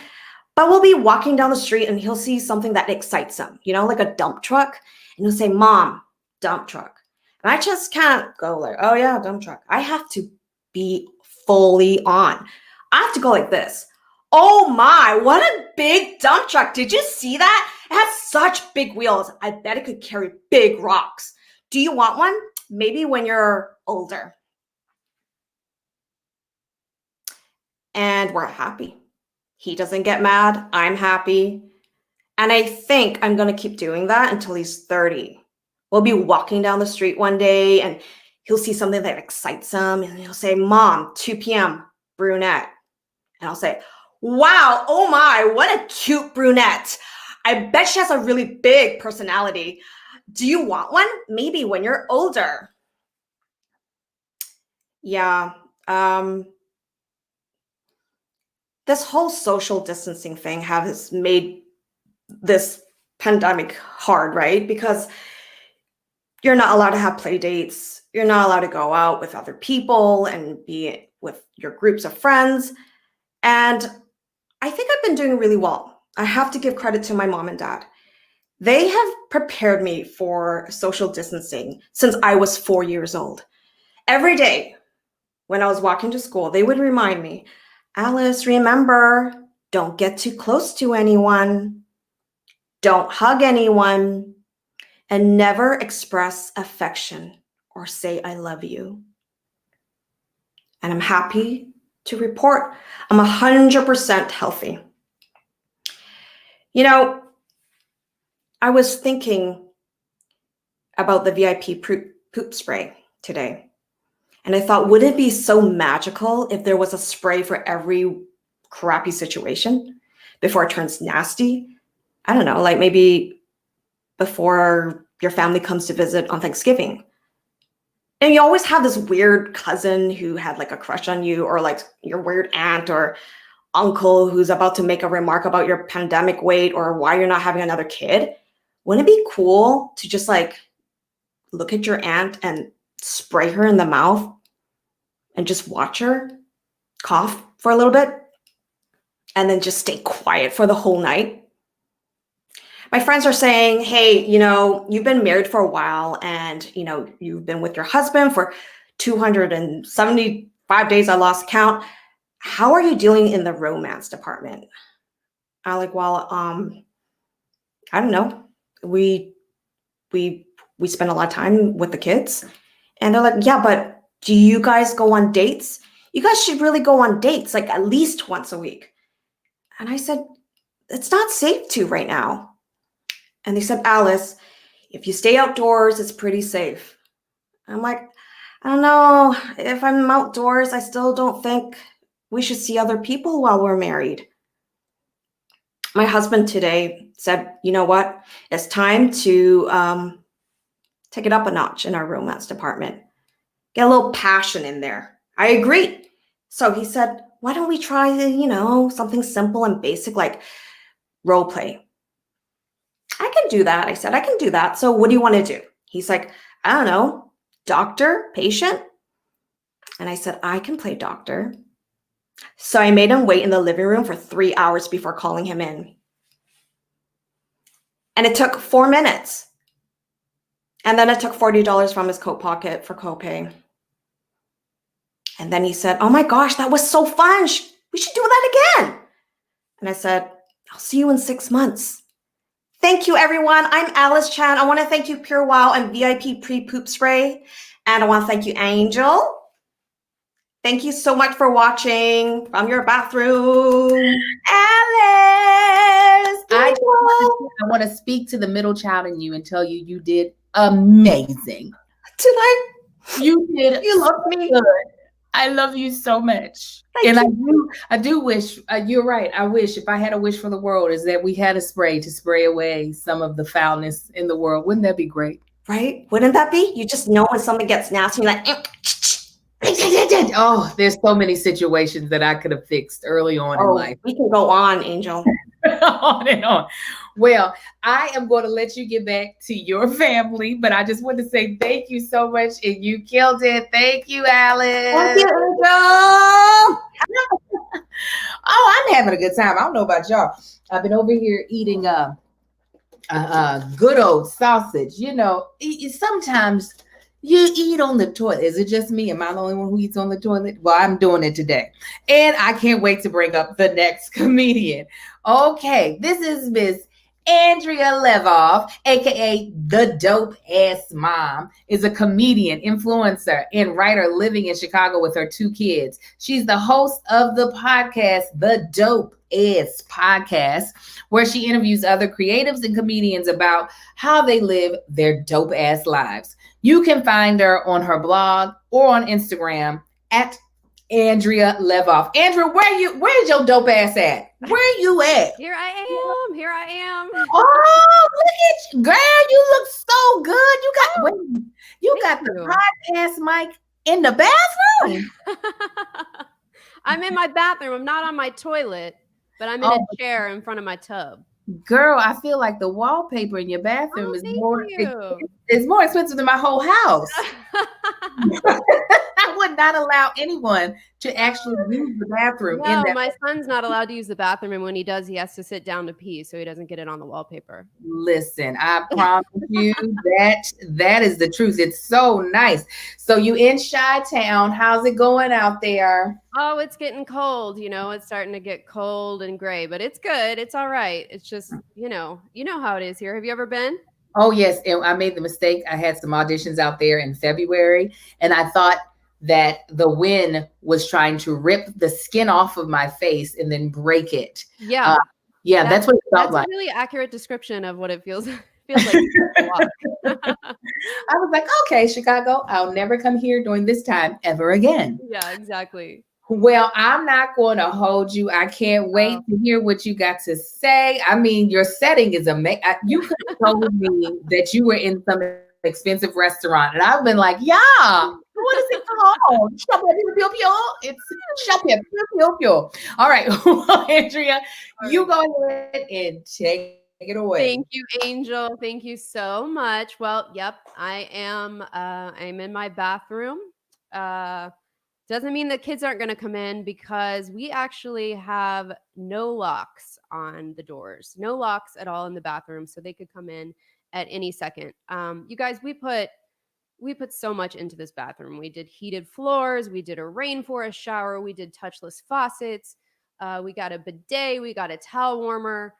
but we'll be walking down the street and he'll see something that excites him, like a dump truck, and he'll say, "Mom, dump truck." And I just can't go like, "Oh yeah, dump truck." I have to be fully on. I have to go like this. "Oh my, what a big dump truck. Did you see that? It has such big wheels. I bet it could carry big rocks. Do you want one? Maybe when you're older." And we're happy. He doesn't get mad. I'm happy. And I think I'm going to keep doing that until he's 30. We'll be walking down the street one day and he'll see something that excites him and he'll say, "Mom, 2 p.m., brunette." And I'll say, "Wow, oh my, what a cute brunette. I bet she has a really big personality. Do you want one? Maybe when you're older." Yeah. This whole social distancing thing has made this pandemic hard, right? Because you're not allowed to have play dates. You're not allowed to go out with other people and be with your groups of friends. And I think I've been doing really well. I have to give credit to my mom and dad. They have prepared me for social distancing since I was 4 years old. Every day when I was walking to school, they would remind me, "Alice, remember, don't get too close to anyone. Don't hug anyone. And never express affection or say I love you." And I'm happy to report I'm 100% healthy. I was thinking about the V.I.P poop spray today. And I thought, would it be so magical if there was a spray for every crappy situation before it turns nasty? I don't know, like maybe before your family comes to visit on Thanksgiving. And you always have this weird cousin who had like a crush on you, or like your weird aunt or uncle who's about to make a remark about your pandemic weight or why you're not having another kid. Wouldn't it be cool to just like look at your aunt and spray her in the mouth and just watch her cough for a little bit and then just stay quiet for the whole night? My friends are saying, "Hey, you've been married for a while and, you've been with your husband for 275 days. I lost count. How are you dealing in the romance department?" I'm like, "Well, I don't know. We spend a lot of time with the kids." And they're like, "Yeah, but do you guys go on dates? You guys should really go on dates, like at least once a week." And I said, "It's not safe to right now." And they said, "Alice, if you stay outdoors, it's pretty safe." I'm like, "I don't know. If I'm outdoors, I still don't think we should see other people while we're married." My husband today said, "You know what? It's time to take it up a notch in our romance department. Get a little passion in there." I agreed. So he said, "Why don't we try, something simple and basic like role play?" I can do that. I said, I can do that. So what do you want to do? He's like, I don't know, doctor, patient. And I said, I can play doctor. So I made him wait in the living room for 3 hours before calling him in. And it took 4 minutes. And then I took $40 from his coat pocket for copay. And then he said, oh my gosh, that was so fun. We should do that again. And I said, I'll see you in 6 months. Thank you, everyone. I'm Alice Chan. I want to thank you, Purewow and V.I.P pre-poop spray. And I want to thank you, Angel. Thank you so much for watching from your bathroom. Alice, I want to speak to the middle child in you and tell you you did amazing. Tonight, you did. You love me. Good. I love you so much. Thank you. I do wish, you're right. I wish, if I had a wish for the world, is that we had a spray to spray away some of the foulness in the world. Wouldn't that be great? Right? Wouldn't that be? You just know when something gets nasty, you're like, oh, there's so many situations that I could have fixed early on in life. We can go on, Angel. On and on. Well, I am going to let you get back to your family, but I just want to say thank you so much, and you killed it. Thank you, Alice. Thank you, Angel. Oh, I'm having a good time. I don't know about y'all. I've been over here eating good old sausage. You know, sometimes you eat on the toilet. Is it just me? Am I the only one who eats on the toilet? Well, I'm doing it today. And I can't wait to bring up the next comedian. Okay, this is Miss Andrea Levoff, aka the Dope Ass Mom, is a comedian, influencer, and writer living in Chicago with her 2 kids. She's the host of the podcast, The Dope Ass Podcast, where she interviews other creatives and comedians about how they live their dope ass lives. You can find her on her blog or on Instagram at Andrea Levoff. Andrea, where's your dope ass at? Where you at? Here I am. Oh, look at you. Girl, you look so good. You got the podcast mic in the bathroom. I'm in my bathroom. I'm not on my toilet, but I'm in a chair in front of my tub. Girl, I feel like the wallpaper in your bathroom is more expensive than my whole house. I would not allow anyone to actually use the bathroom. No, my son's not allowed to use the bathroom, and when he does, he has to sit down to pee so he doesn't get it on the wallpaper. Listen, I promise you that is the truth. It's so nice. So you in Chi-Town. How's it going out there? Oh, it's getting cold. You know, it's starting to get cold and gray, but it's good. It's all right. It's just, you know how it is here. Have you ever been? Oh, yes. And I made the mistake. I had some auditions out there in February, and I thought that the wind was trying to rip the skin off of my face and then break it. Yeah. That's what it felt like. That's a really accurate description of what it feels like. I was like, okay, Chicago, I'll never come here during this time ever again. Yeah, exactly. Well, I'm not going to hold you. I can't wait to hear what you got to say. I mean, your setting is amazing. You could have told me that you were in some expensive restaurant, and I've been like, yeah, what is it called? It's all right. Well, Andrea, you go ahead and take it away. Thank you, Angel. Thank you so much. Well, yep, I am. I'm in my bathroom. Doesn't mean the kids aren't going to come in, because we actually have no locks on the doors, no locks at all in the bathroom, so they could come in at any second. You guys, we put so much into this bathroom. We did heated floors, we did a rainforest shower, we did touchless faucets, we got a bidet, we got a towel warmer,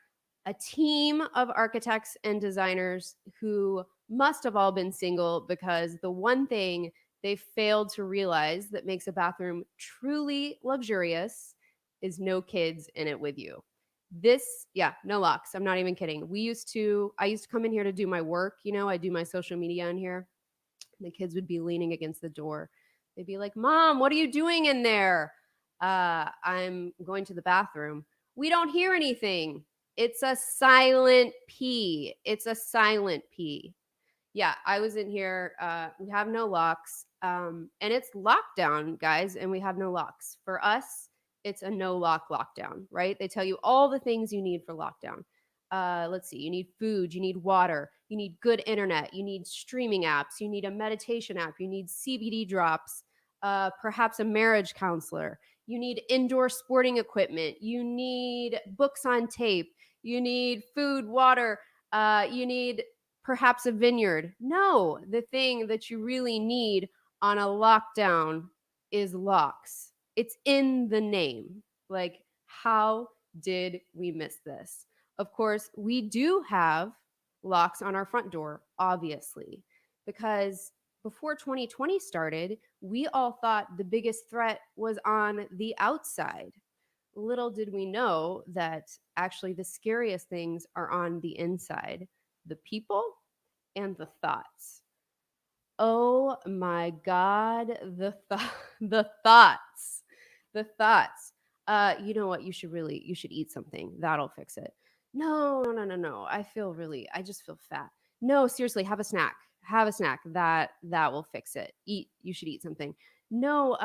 a team of architects and designers who must have all been single, because the one thing they failed to realize that makes a bathroom truly luxurious is no kids in it with you. No locks. I'm not even kidding. I used to come in here to do my work. I do my social media in here. The kids would be leaning against the door. They'd be like, Mom, what are you doing in there? I'm going to the bathroom. We don't hear anything. It's a silent pee. Yeah, I was in here. We have no locks. And it's lockdown, guys, and we have no locks. For us, it's a no lock lockdown, right? They tell you all the things you need for lockdown. Let's see, you need food, you need water, you need good internet, you need streaming apps, you need a meditation app, you need CBD drops, perhaps a marriage counselor, you need indoor sporting equipment, you need books on tape, you need food, water, you need perhaps a vineyard. No, the thing that you really need on a lockdown is locks. It's in the name. Like, how did we miss this? Of course, we do have locks on our front door, obviously, because before 2020 started, we all thought the biggest threat was on the outside. Little did we know that actually the scariest things are on the inside, the people and the thoughts. Oh my God, the thoughts, the thoughts. You know what? You should eat something. That'll fix it. No. I just feel fat. No, seriously, have a snack. Have a snack. That will fix it. You should eat something. No,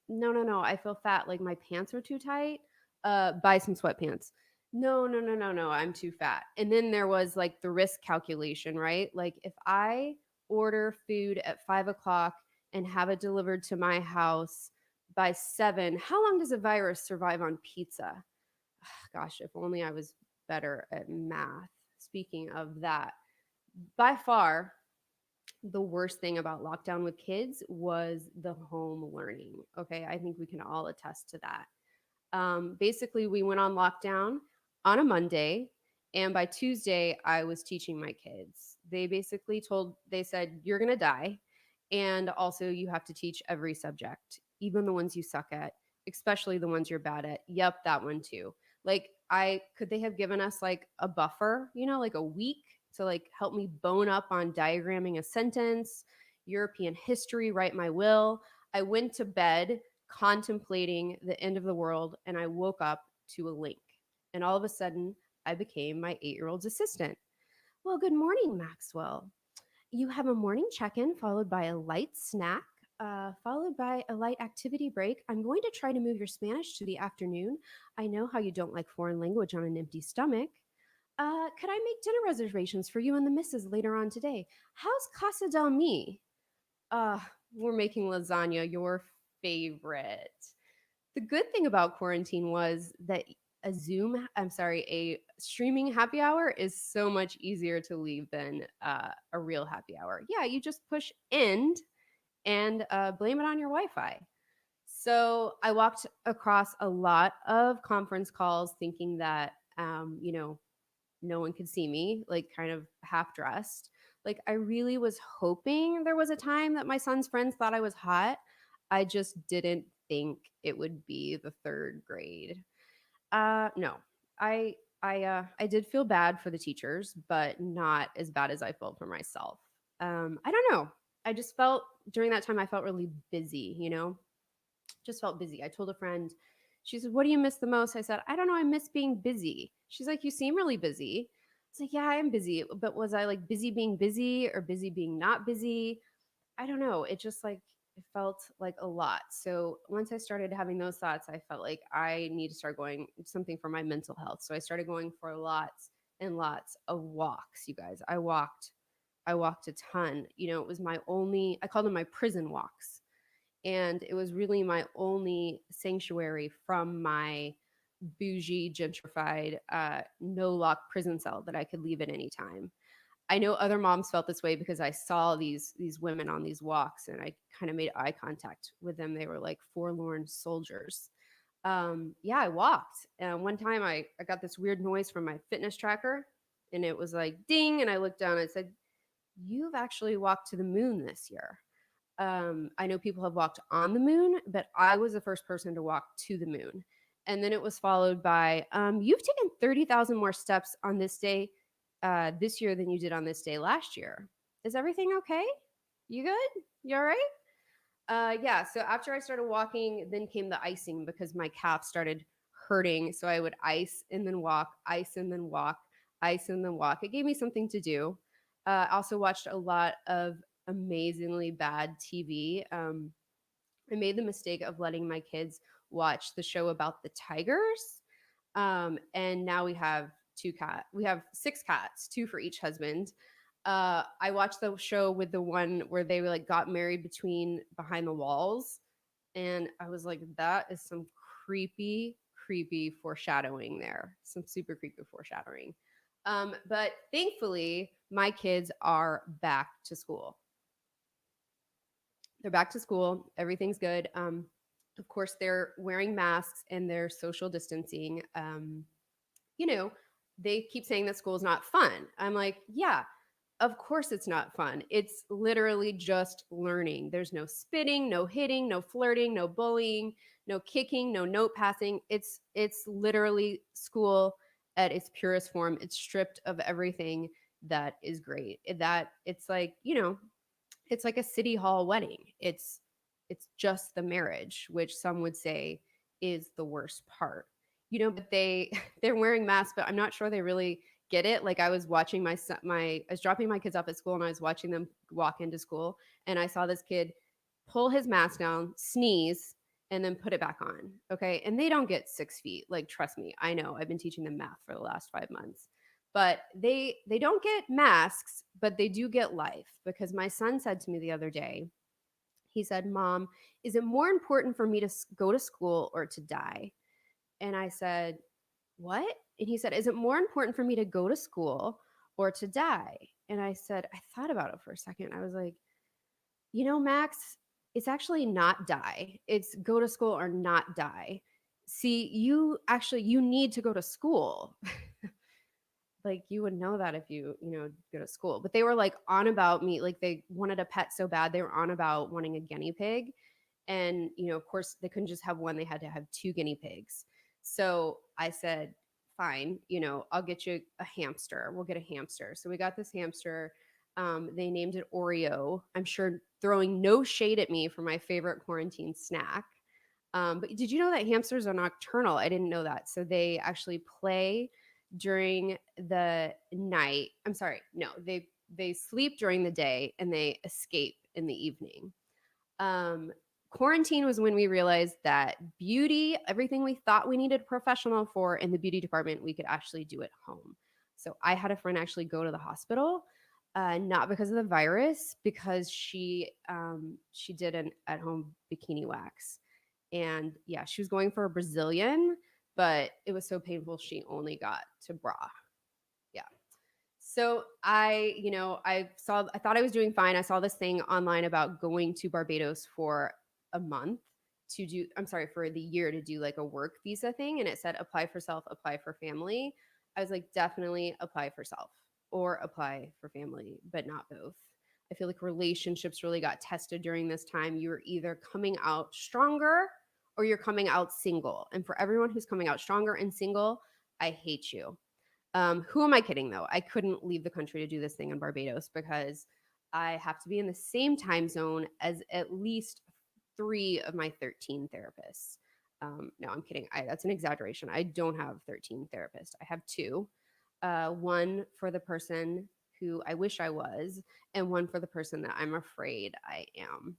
no. I feel fat. Like my pants are too tight. Buy some sweatpants. No. I'm too fat. And then there was like the risk calculation, right? Like if I order food at 5 o'clock and have it delivered to my house by 7, how long does a virus survive on pizza? Gosh, if only I was better at math. Speaking of that, by far, the worst thing about lockdown with kids was the home learning. Okay, I think we can all attest to that. Basically, we went on lockdown on a Monday, and by Tuesday, I was teaching my kids. They said, you're going to die. And also, you have to teach every subject, even the ones you suck at, especially the ones you're bad at. Yep, that one too. Like, could they have given us like a buffer, like a week to like help me bone up on diagramming a sentence, European history, write my will? I went to bed contemplating the end of the world, and I woke up to a link. And all of a sudden, I became my 8-year-old's assistant. Well, good morning, Maxwell. You have a morning check-in followed by a light snack, followed by a light activity break. I'm going to try to move your Spanish to the afternoon. I know how you don't like foreign language on an empty stomach. Could I make dinner reservations for you and the missus later on today? How's Casa del Mi? We're making lasagna, your favorite. The good thing about quarantine was that a streaming happy hour is so much easier to leave than a real happy hour. Yeah, you just push end and blame it on your Wi-Fi. So I walked across a lot of conference calls thinking that, no one could see me, like kind of half dressed. Like I really was hoping there was a time that my son's friends thought I was hot. I just didn't think it would be the 3rd grade. No, I did feel bad for the teachers, but not as bad as I felt for myself. I don't know. I just felt during that time, I felt really busy, just felt busy. I told a friend, she said, what do you miss the most? I said, I don't know. I miss being busy. She's like, you seem really busy. I was like, yeah, I am busy. But was I like busy being busy or busy being not busy? I don't know. It just like, it felt like a lot. So once I started having those thoughts, I felt like I need to start going something for my mental health. So I started going for lots and lots of walks, you guys. I walked a ton. It was I called them my prison walks. And it was really my only sanctuary from my bougie, gentrified, no lock prison cell that I could leave at any time. I know other moms felt this way because I saw these women on these walks and I kind of made eye contact with them. They were like forlorn soldiers. Yeah, I walked. And one time I got this weird noise from my fitness tracker and it was like ding. And I looked down and it said, you've actually walked to the moon this year. I know people have walked on the moon, but I was the first person to walk to the moon. And then it was followed by, you've taken 30,000 more steps on this day this year than you did on this day last year. Is everything okay? You good? You all right? Yeah. So after I started walking, then came the icing because my calf started hurting. So I would ice and then walk, ice and then walk, ice and then walk. It gave me something to do. I also watched a lot of amazingly bad TV. I made the mistake of letting my kids watch the show about the tigers. And now we have We have 6 cats, 2 for each husband. I watched the show with the one where they like got married behind the walls, and I was like, that is some creepy foreshadowing there. Some super creepy foreshadowing. But thankfully, my kids are back to school. They're back to school. Everything's good. Of course, they're wearing masks and they're social distancing. You know, they keep saying that school is not fun. I'm like, yeah, of course it's not fun. It's literally just learning. There's no spitting, no hitting, no flirting, no bullying, no kicking, no note passing. It's literally school at its purest form. It's stripped of everything that is great. That it's like, it's like a city hall wedding. It's just the marriage, which some would say is the worst part. But they're wearing masks, but I'm not sure they really get it. Like I was watching I was dropping my kids off at school and I was watching them walk into school, and I saw this kid pull his mask down, sneeze, and then put it back on. Okay. And they don't get 6 feet. Like, trust me, I know, I've been teaching them math for the last 5 months, but they don't get masks, but they do get life. Because my son said to me the other day, he said, Mom, is it more important for me to go to school or to die? And I said, what? And he said, is it more important for me to go to school or to die? And I said, I thought about it for a second. I was like, Max, it's actually not die. It's go to school or not die. See, you need to go to school. Like, you would know that if you go to school. But they were like on about me, like they wanted a pet so bad. They were on about wanting a guinea pig. And, of course they couldn't just have one. They had to have 2 guinea pigs. So I said, fine, I'll get you a hamster. We'll get a hamster. So we got this hamster. They named it Oreo. I'm sure throwing no shade at me for my favorite quarantine snack. But did you know that hamsters are nocturnal? I didn't know that. So they actually play during the night. I'm sorry. No, they sleep during the day and they escape in the evening. Quarantine was when we realized that beauty, everything we thought we needed a professional for in the beauty department, we could actually do at home. So I had a friend actually go to the hospital, not because of the virus, because she did an at-home bikini wax. And yeah, she was going for a Brazilian, but it was so painful she only got to bra. Yeah. So I thought I was doing fine. I saw this thing online about going to Barbados for a month for the year to do like a work visa thing. And it said, apply for self, apply for family. I was like, definitely apply for self or apply for family, but not both. I feel like relationships really got tested during this time. You were either coming out stronger or you're coming out single. And for everyone who's coming out stronger and single, I hate you. Who am I kidding though? I couldn't leave the country to do this thing in Barbados because I have to be in the same time zone as at least 3 of my 13 therapists. No, I'm kidding. That's an exaggeration. I don't have 13 therapists. I have 2. One for the person who I wish I was, and one for the person that I'm afraid I am.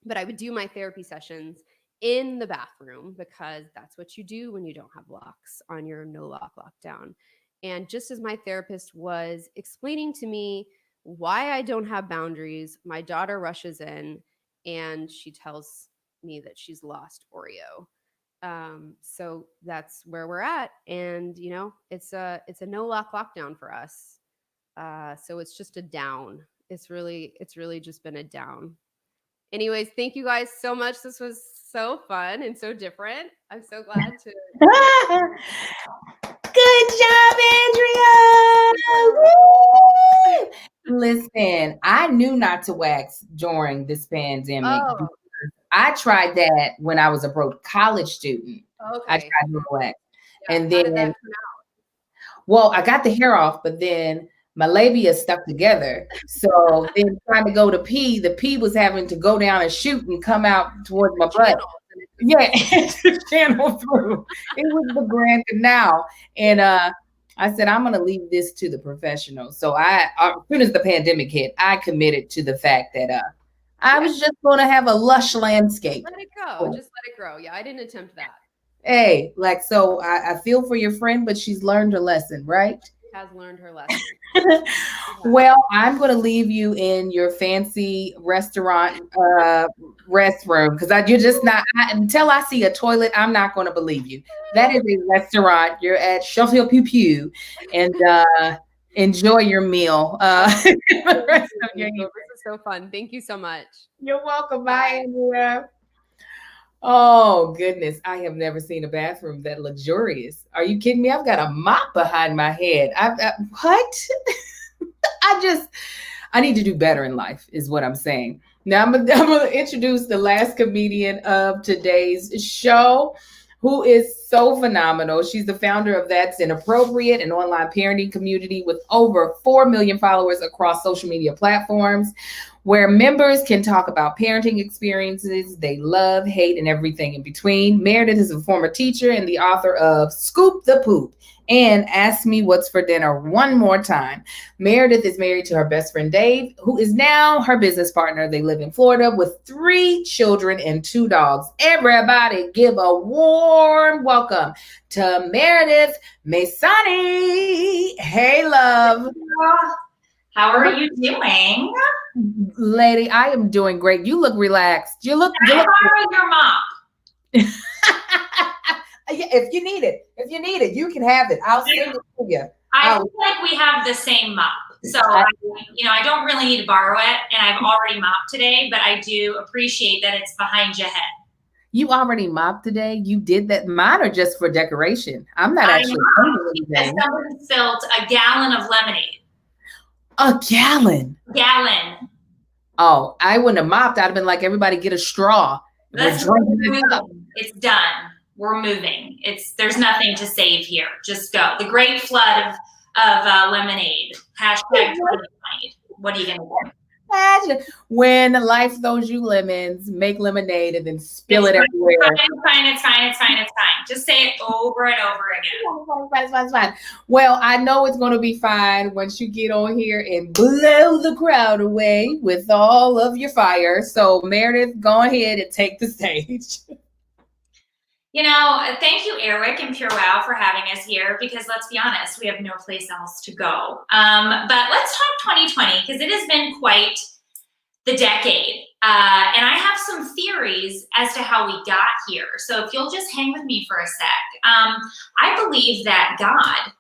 But I would do my therapy sessions in the bathroom because that's what you do when you don't have locks on your no lock lockdown. And just as my therapist was explaining to me why I don't have boundaries, my daughter rushes in and she tells me that she's lost Oreo. So that's where we're at. And, it's a no lock lockdown for us. So it's just a down. It's really just been a down. Anyways, thank you guys so much. This was so fun and so different. I'm so glad to. Good job, Andrea. Woo! Listen, I knew not to wax during this pandemic. Oh. I tried that when I was a broke college student. Okay. I tried to wax. Yeah, and how did that then, come out? well, I got the hair off, but then my labia stuck together. So then trying to go to pee, the pee was having to go down and shoot and come out towards my butt. Yeah, channel through. It was the grand canal. And I said, I'm going to leave this to the professionals. So as soon as the pandemic hit, I committed to the fact that I was just going to have a lush landscape. Let it go. Just let it grow. Yeah, I didn't attempt that. Hey, like, so I feel for your friend, but she's learned her lesson, right? Has learned her lesson. Well, I'm going to leave you in your fancy restaurant restroom because you're just not, until I see a toilet, I'm not going to believe you. That is a restaurant. You're at Chauffeur Pew Pew, and enjoy your meal. The rest of your evening. This is so fun. Thank you so much. You're welcome. Bye, Andrea. Oh, goodness. I have never seen a bathroom that luxurious. Are you kidding me? I've got a mop behind my head. What? I need to do better in life, is what I'm saying. Now, I'm gonna introduce the last comedian of today's show, who is so phenomenal. She's the founder of That's Inappropriate, an online parenting community with over 4 million followers across social media platforms, where members can talk about parenting experiences they love, hate, and everything in between. Meredith is a former teacher and the author of Scoop the Poop and Ask Me What's for Dinner One More Time. Meredith is married to her best friend Dave, who is now her business partner. They live in Florida with 3 children and 2 dogs. Everybody give a warm welcome to Meredith Masony. Hey, love. How are you doing? Lady, I am doing great. You look relaxed. You look borrow your mop. Yeah, if you need it, you can have it. I'll send it to you. I feel like we have the same mop. So, I don't really need to borrow it, and I've already mopped today, but I do appreciate that it's behind your head. You already mopped today? You did that? Mine are just for decoration. I'm not actually because somebody spilled a gallon of lemonade. A gallon? Gallon. Oh, I wouldn't have mopped. I'd have been like, everybody get a straw. It's done. We're moving. There's nothing to save here. Just go. The great flood of lemonade. Hashtag lemonade. What are you gonna do? Imagine when life throws you lemons, make lemonade, and then spill it everywhere. It's fine. Just say it over and over again. It's fine. Well, I know it's going to be fine once you get on here and blow the crowd away with all of your fire. So, Meredith, go ahead and take the stage. Thank you, Airwick and Purewow, for having us here, because let's be honest, we have no place else to go. But let's talk 2020, because it has been quite the decade. And I have some theories as to how we got here. So if you'll just hang with me for a sec. I believe that God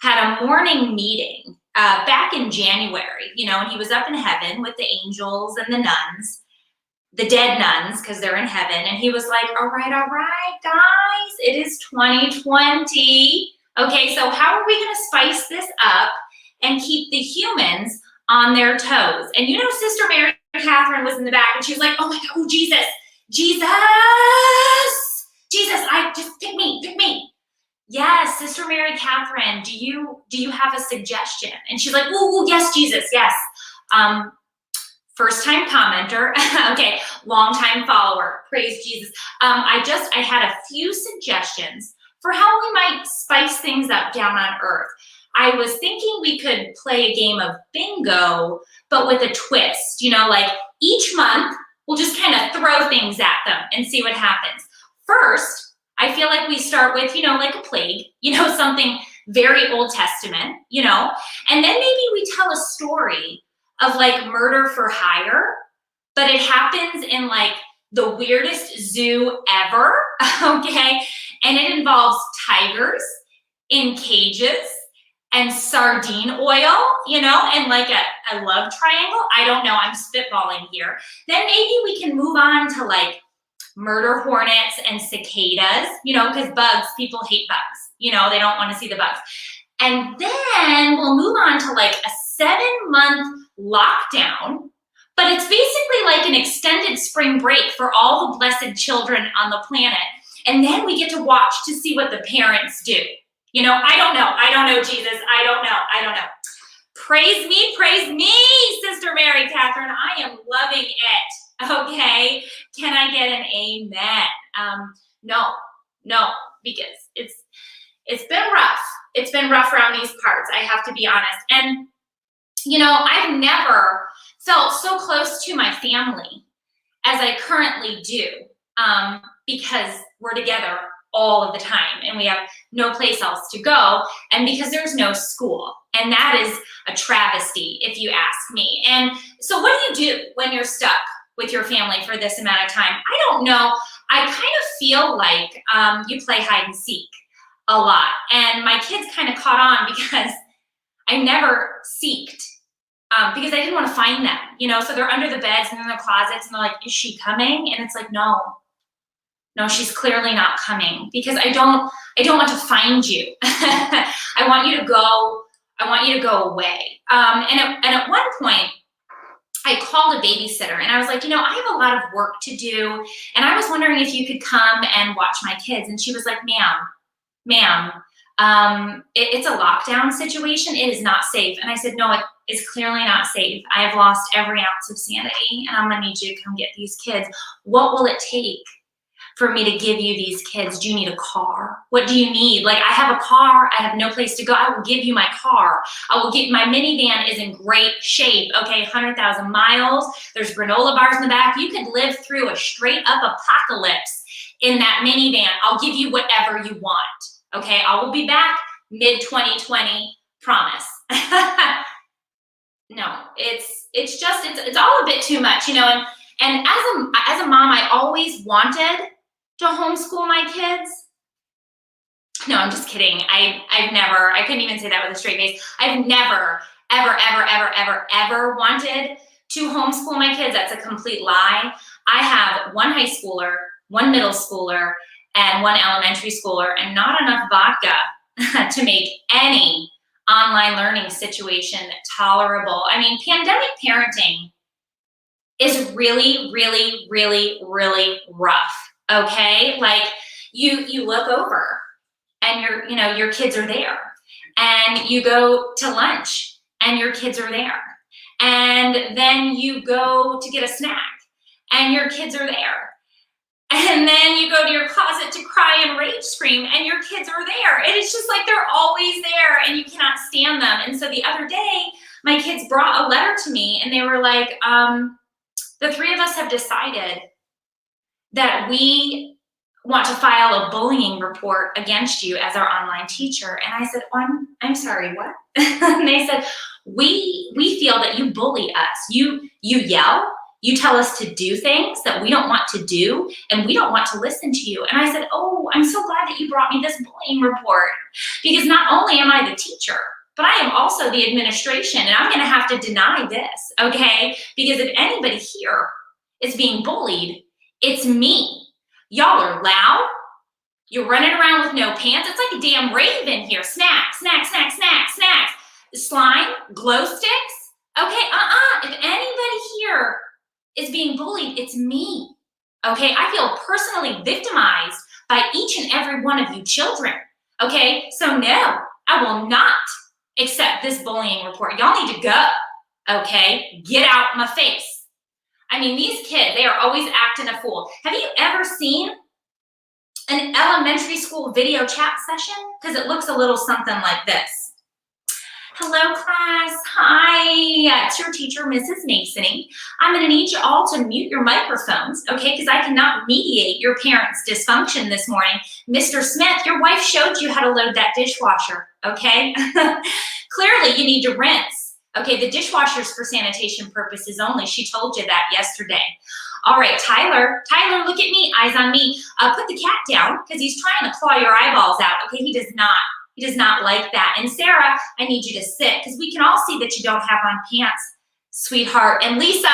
had a morning meeting back in January, and he was up in heaven with the angels and the nuns. The dead nuns, because they're in heaven. And he was like, all right, guys, it is 2020. Okay, so how are we going to spice this up and keep the humans on their toes? And Sister Mary Catherine was in the back, and she was like, oh my God, oh, Jesus, pick me. Yes, Sister Mary Catherine, do you have a suggestion? And she's like, oh, yes, Jesus, yes. First time commenter, okay, long time follower, praise Jesus. I had a few suggestions for how we might spice things up down on earth. I was thinking we could play a game of bingo, but with a twist, like each month we'll just kind of throw things at them and see what happens. First, I feel like we start with, like a plague, something very Old Testament, and then maybe we tell a story of like murder for hire, but it happens in like the weirdest zoo ever, okay? And it involves tigers in cages and sardine oil, and like a love triangle. I don't know, I'm spitballing here. Then maybe we can move on to like murder hornets and cicadas, because bugs, people hate bugs, they don't want to see the bugs. And then we'll move on to like a 7-month lockdown, but it's basically like an extended spring break for all the blessed children on the planet. And then we get to watch to see what the parents do. I don't know, Jesus. I don't know. Praise me, Sister Mary Catherine. I am loving it. Okay. Can I get an amen? No, because it's been rough. It's been rough around these parts. I have to be honest. And I've never felt so close to my family as I currently do, because we're together all of the time, and we have no place else to go, and because there's no school. And that is a travesty, if you ask me. And so what do you do when you're stuck with your family for this amount of time? I don't know. I kind of feel like you play hide and seek a lot. And my kids kind of caught on because I never seeked, because I didn't want to find them, you know? So they're under the beds and in the closets, and they're like, is she coming? And it's like, no, she's clearly not coming, because I don't want to find you. I want you to go away. And at one point, I called a babysitter, and I was like, I have a lot of work to do, and I was wondering if you could come and watch my kids. And she was like, ma'am, it's a lockdown situation. It is not safe. And I said, no, it is clearly not safe. I have lost every ounce of sanity, and I'm gonna need you to come get these kids. What will it take for me to give you these kids? Do you need a car? What do you need? Like, I have a car, I have no place to go. I will give you my car. My minivan is in great shape. Okay, 100,000 miles. There's granola bars in the back. You could live through a straight up apocalypse in that minivan. I'll give you whatever you want. Okay, I will be back mid-2020, promise. No, it's all a bit too much, and as a mom, I always wanted to homeschool my kids. No, I'm just kidding. I couldn't even say that with a straight face. I've never, ever wanted to homeschool my kids. That's a complete lie. I have one high schooler, one middle schooler, and one elementary schooler, and not enough vodka to make any online learning situation tolerable. I mean, pandemic parenting is really, really, really, really rough. Okay, like you look over and your kids are there, and you go to lunch and your kids are there, and then you go to get a snack and your kids are there, and then you go to your closet to cry and rage scream and your kids are there. And it's just like they're always there and you cannot stand them. And so the other day, my kids brought a letter to me, and they were like, the three of us have decided that we want to file a bullying report against you as our online teacher. And I said, I'm sorry, what? And they said, we feel that you bully us. You yell, you tell us to do things that we don't want to do, and we don't want to listen to you. And I said, oh, I'm so glad that you brought me this bullying report, because not only am I the teacher, but I am also the administration, and I'm gonna have to deny this, okay? Because if anybody here is being bullied, it's me. Y'all are loud. You're running around with no pants. It's like a damn rave in here. Snacks, snacks, snacks, snacks, snacks. Slime, glow sticks. Okay, if anybody here is being bullied, it's me. Okay, I feel personally victimized by each and every one of you children. Okay, so no, I will not accept this bullying report. Y'all need to go. Okay, get out my face. I mean, these kids, they are always acting a fool. Have you ever seen an elementary school video chat session? Because it looks a little something like this. Hello, class. Hi, it's your teacher, Mrs. Masony. I'm going to need you all to mute your microphones, okay, because I cannot mediate your parents' dysfunction this morning. Mr. Smith, your wife showed you how to load that dishwasher, okay? Clearly, you need to rinse. Okay, the dishwasher's for sanitation purposes only. She told you that yesterday. All right, Tyler, look at me, eyes on me. Put the cat down, because he's trying to claw your eyeballs out. Okay, he does not like that. And Sarah, I need you to sit, because we can all see that you don't have on pants, sweetheart. And Lisa,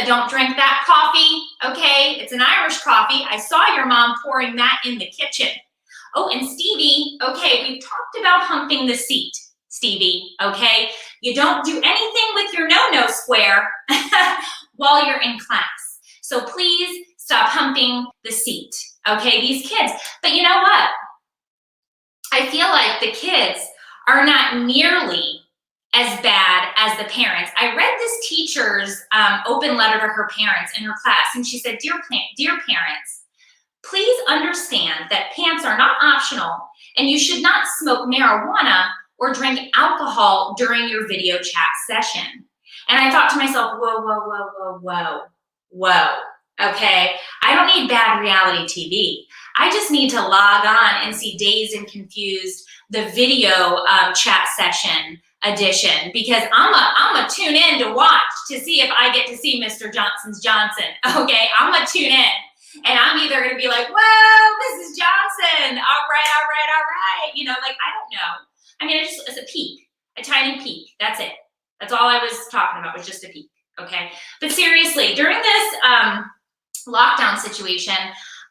don't drink that coffee, okay? It's an Irish coffee. I saw your mom pouring that in the kitchen. Oh, and Stevie, okay, we've talked about humping the seat, Stevie, okay? You don't do anything with your no-no square while you're in class. So please stop humping the seat, okay, these kids. But you know what? I feel like the kids are not nearly as bad as the parents. I read this teacher's open letter to her parents in her class, and she said, Dear parents, please understand that pants are not optional, and you should not smoke marijuana or drink alcohol during your video chat session. And I thought to myself, whoa. Okay, I don't need bad reality TV. I just need to log on and see Dazed and Confused, the video chat session edition, because I'm a tune in to watch to see if I get to see Mr. Johnson's Johnson. Okay, I'm a tune in, and I'm either gonna be like, whoa, Mrs. Johnson, all right. You know, like, I don't know. I mean, it's a peek, a tiny peek. That's it. That's all I was talking about, was just a peek. Okay, but seriously, during this lockdown situation,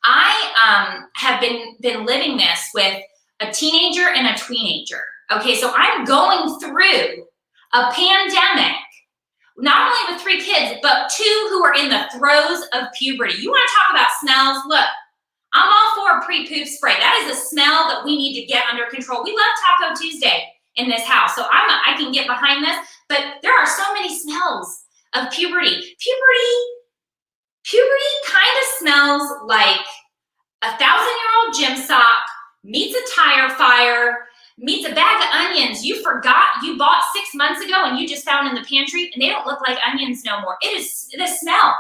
I have been living this with a teenager and a tweenager. Okay, so I'm going through a pandemic, not only with 3 kids, but 2 who are in the throes of puberty. You want to talk about smells? Look, I'm all for pre-poop spray. That is a smell that we need to get under control. We love Taco Tuesday in this house, so I can get behind this, but there are so many smells of puberty. Puberty kind of smells like a 1,000-year-old gym sock meets a tire fire, meets a bag of onions you forgot you bought 6 months ago and you just found in the pantry, and they don't look like onions no more. It is the smells.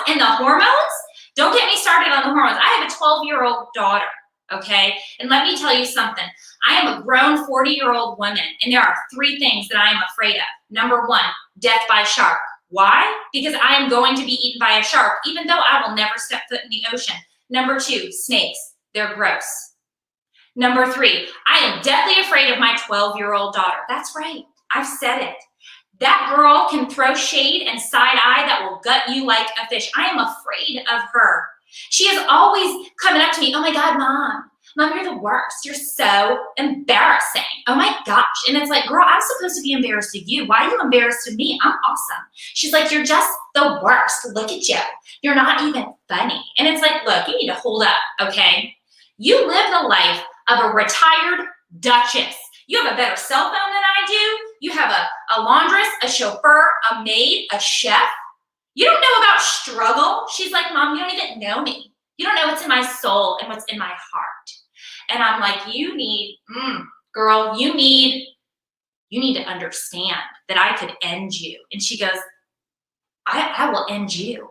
And the hormones, don't get me started on the hormones. I have a 12-year-old daughter, okay? And let me tell you something. I am a grown 40-year-old woman, and there are 3 things that I am afraid of. Number 1, death by shark. Why? Because I am going to be eaten by a shark, even though I will never step foot in the ocean. Number 2, snakes. They're gross. Number 3, I am deathly afraid of my 12-year-old daughter. That's right. I've said it. That girl can throw shade and side eye that will gut you like a fish. I am afraid of her. She is always coming up to me, oh my God, Mom, you're the worst. You're so embarrassing. Oh my gosh. And it's like, girl, I'm supposed to be embarrassed of you. Why are you embarrassed of me? I'm awesome. She's like, you're just the worst. Look at you. You're not even funny. And it's like, look, you need to hold up, okay? You live the life of a retired duchess. You have a better cell phone than I do. You have a laundress, a chauffeur, a maid, a chef. You don't know about struggle. She's like, Mom, you don't even know me. You don't know what's in my soul and what's in my heart. And I'm like, you need, girl, you need to understand that I could end you. And she goes, I will end you.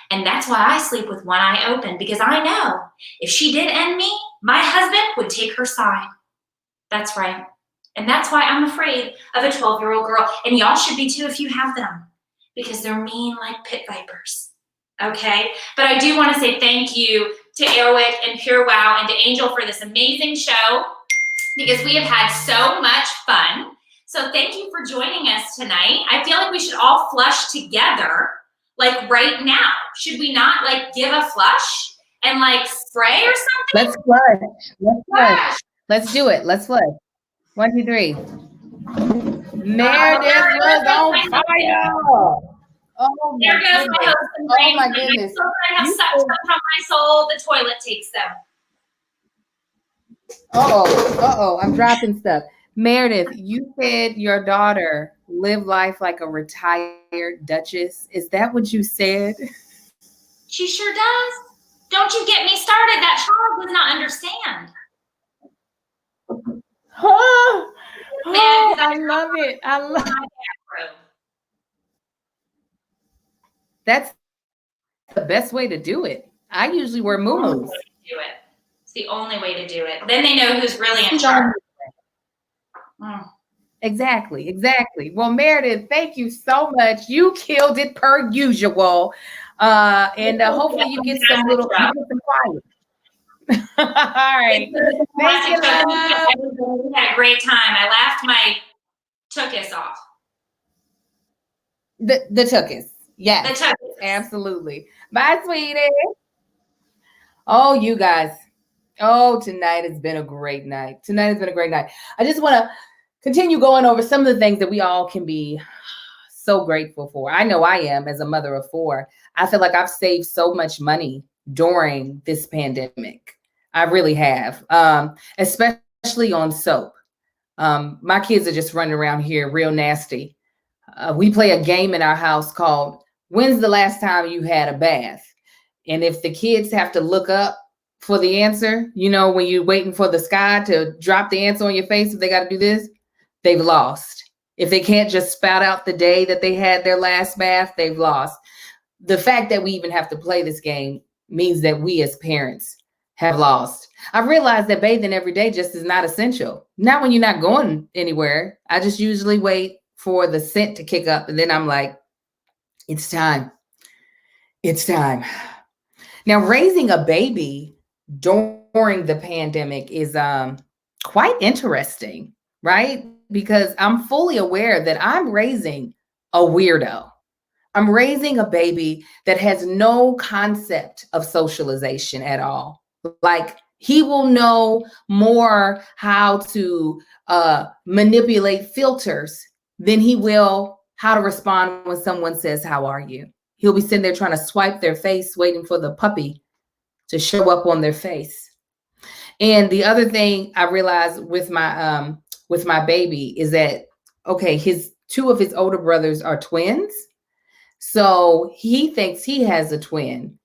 And that's why I sleep with one eye open, because I know if she did end me, my husband would take her side. That's right. And that's why I'm afraid of a 12-year-old girl. And y'all should be too if you have them, because they're mean like pit vipers. Okay? But I do want to say thank you to Airwick and Purewow and to Angel for this amazing show, because we have had so much fun. So thank you for joining us tonight. I feel like we should all flush together, like right now. Should we not like give a flush and like spray or something? Let's flush. Let's do it. Let's flush. 1, 2, 3. Meredith was on fire. Oh there goes my hopes and dreams. Oh my goodness. My children have sucked them from my soul. The toilet takes them. I'm dropping stuff. Meredith, you said your daughter lived life like a retired duchess. Is that what you said? She sure does. Don't you get me started. That child does not understand. I love it. That's the best way to do it. I usually wear muumuus. It's the only way to do it. Then they know who's really in charge. Exactly. Well, Meredith, thank you so much. You killed it per usual. And hopefully you get some quiet. All right. Thank you. We had a great time. I laughed my tuchus off. The tuchus. Yes. The tuchus. Absolutely. Bye, sweetie. Oh, you guys. Oh, tonight has been a great night. I just want to continue going over some of the things that we all can be so grateful for. I know I am, as a mother of 4. I feel like I've saved so much money during this pandemic. I really have, especially on soap. My kids are just running around here real nasty. We play a game in our house called When's the Last Time You Had a Bath? And if the kids have to look up for the answer, you know, when you're waiting for the sky to drop the answer on your face, if they got to do this, they've lost. If they can't just spout out the day that they had their last bath, they've lost. the fact that we even have to play this game means that we as parents have lost. I realized that bathing every day just is not essential. Not when you're not going anywhere. I just usually wait for the scent to kick up, and then I'm like, it's time. It's time. Now, raising a baby during the pandemic is quite interesting, right? Because I'm fully aware that I'm raising a weirdo. I'm raising a baby that has no concept of socialization at all. Like, he will know more how to manipulate filters than he will how to respond when someone says, "How are you?" He'll be sitting there trying to swipe their face, waiting for the puppy to show up on their face. And the other thing I realized with my baby is that, okay, two of his older brothers are twins. So he thinks he has a twin,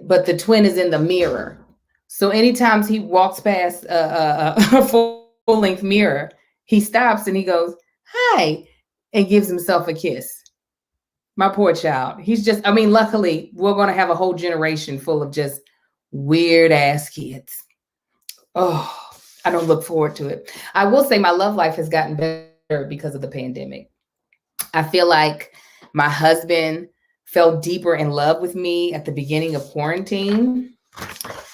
but the twin is in the mirror. So anytime he walks past a full-length mirror, he stops and he goes, "Hi," and gives himself a kiss. My poor child. He's just, I mean, luckily, we're going to have a whole generation full of just weird ass kids. Oh, I don't look forward to it. I will say my love life has gotten better because of the pandemic. I feel like my husband fell deeper in love with me at the beginning of quarantine,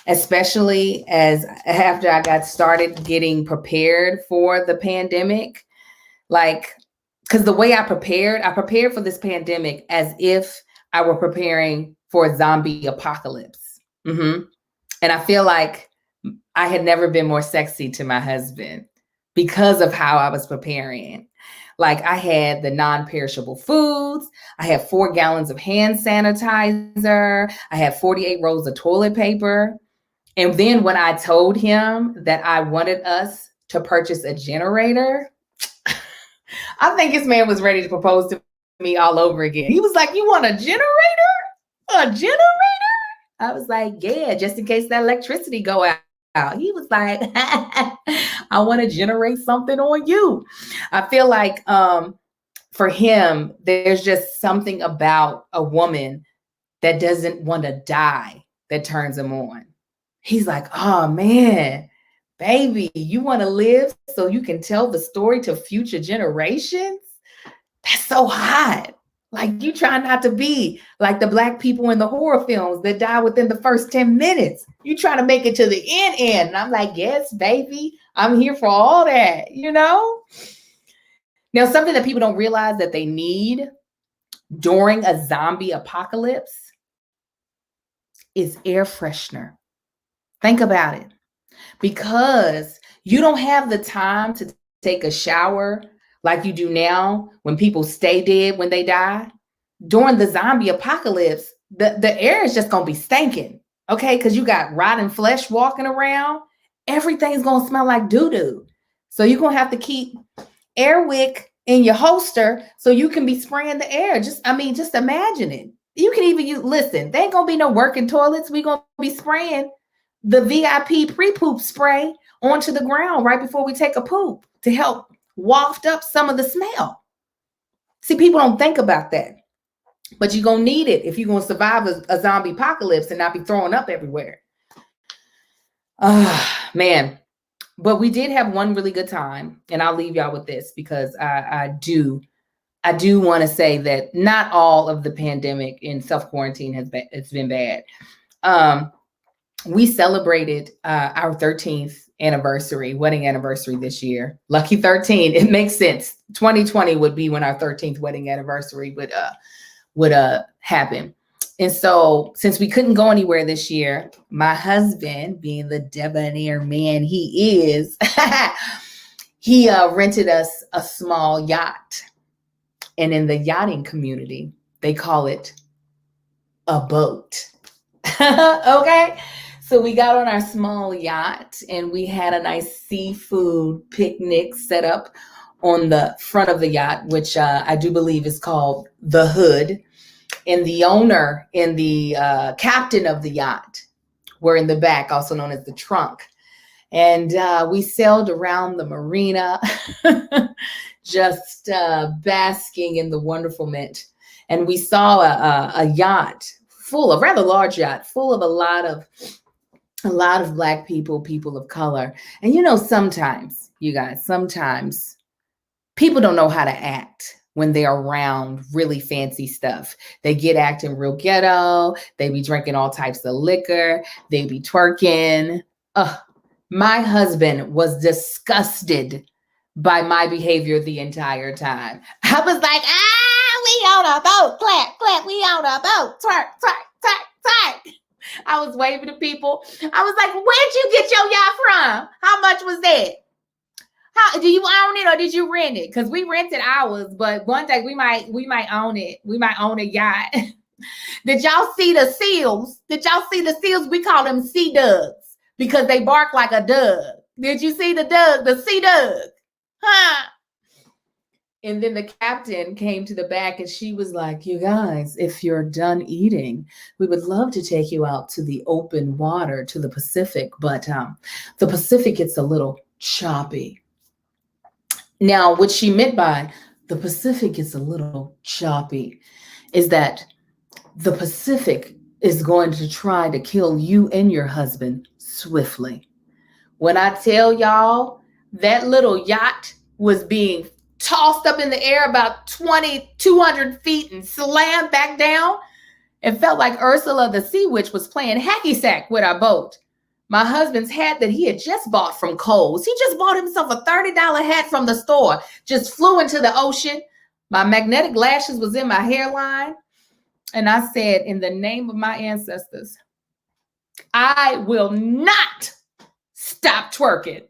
especially as after I got started getting prepared for the pandemic. Like, because the way I prepared for this pandemic as if I were preparing for a zombie apocalypse. Mm-hmm. And I feel like I had never been more sexy to my husband because of how I was preparing. Like, I had the non-perishable foods. I had 4 gallons of hand sanitizer. I had 48 rolls of toilet paper. And then when I told him that I wanted us to purchase a generator, I think this man was ready to propose to me all over again. He was like, "You want a generator? A generator?" I was like, "Yeah, just in case that electricity go out." He was like, "I want to generate something on you." I feel like for him, there's just something about a woman that doesn't want to die that turns him on. He's like, "Oh man, baby, you want to live so you can tell the story to future generations? That's so hot. Like, you try not to be like the Black people in the horror films that die within the first 10 minutes. You try to make it to the end. And I'm like, yes, baby, I'm here for all that, you know? Now, something that people don't realize that they need during a zombie apocalypse is air freshener. Think about it. Because you don't have the time to take a shower like you do now when people stay dead when they die. During the zombie apocalypse, the air is just going to be stinking, okay? Because you got rotten flesh walking around. Everything's going to smell like doo-doo. So you're going to have to keep Airwick in your holster so you can be spraying the air. Just imagine it. You can even listen, there ain't going to be no working toilets. We're going to be spraying the V.I.P. pre-poop spray onto the ground right before we take a poop to help waft up some of the smell. See, people don't think about that, but you're going to need it if you're going to survive a zombie apocalypse and not be throwing up everywhere. Man. But we did have one really good time, and I'll leave y'all with this because I do want to say that not all of the pandemic and self-quarantine it's been bad. We celebrated our 13th wedding anniversary this year. Lucky 13. It makes sense. 2020 would be when our 13th wedding anniversary would happen. And so since we couldn't go anywhere this year, my husband, being the debonair man he is, he rented us a small yacht. And in the yachting community, they call it a boat. Okay? So we got on our small yacht and we had a nice seafood picnic set up on the front of the yacht, which I do believe is called the Hood. And the owner and the captain of the yacht were in the back, also known as the trunk. And we sailed around the marina, just basking in the wonderfulment. and we saw a yacht full of rather large yacht full of a lot of Black people, people of color. And you know, sometimes, you guys, sometimes people don't know how to act when they're around really fancy stuff. They get acting real ghetto. They be drinking all types of liquor. They be twerking. My husband was disgusted by my behavior the entire time. I was like, we on a boat, clap, clap, we on a boat, twerk, twerk, twerk, twerk. I was waving to people. I was like, where'd you get your yacht from? How much was that? How do you own it or did you rent it? Because we rented ours, but one day we might own it. We might own a yacht. Did y'all see the seals? Did y'all see the seals? We call them sea ducks because they bark like a dove. Did you see the sea duck? Huh? And then the captain came to the back and she was like, you guys, if you're done eating, we would love to take you out to the open water, to the Pacific. But the Pacific gets a little choppy. Now, what she meant by the Pacific gets a little choppy is that the Pacific is going to try to kill you and your husband swiftly. When I tell y'all that little yacht was being tossed up in the air about 200 feet and slammed back down, it felt like Ursula the Sea Witch was playing hacky sack with our boat. My husband's hat that he had just bought from Kohl's, he just bought himself a $30 hat from the store, just flew into the ocean. My magnetic lashes was in my hairline. And I said, in the name of my ancestors, I will not stop twerking.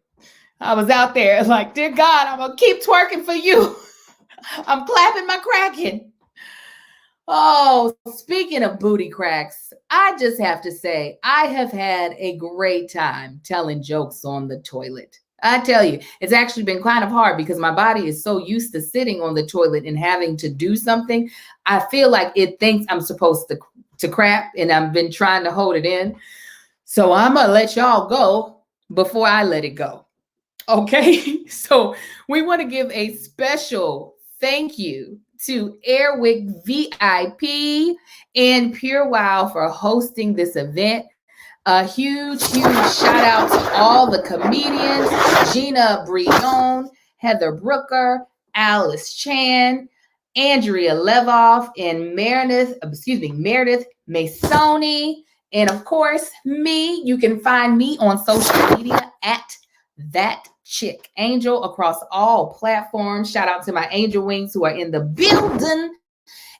I was out there like, dear God, I'm going to keep twerking for you. I'm clapping my cracking. Oh, speaking of booty cracks, I just have to say, I have had a great time telling jokes on the toilet. I tell you, it's actually been kind of hard because my body is so used to sitting on the toilet and having to do something. I feel like it thinks I'm supposed to crap, and I've been trying to hold it in. So I'm going to let y'all go before I let it go. Okay, so we want to give a special thank you to Airwick V.I.P and Purewow for hosting this event. A huge shout out to all the comedians, Gina Brillon, Heather Brooker, Alice Chan, Andrea Levoff, and Meredith Masony. And of course, me. You can find me on social media at That Chick Angel across all platforms. Shout out to my angel wings who are in the building.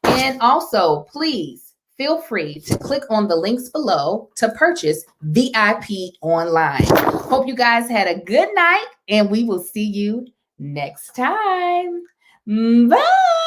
And also, please feel free to click on the links below to purchase V.I.P online. Hope you guys had a good night, and we will see you next time. Bye.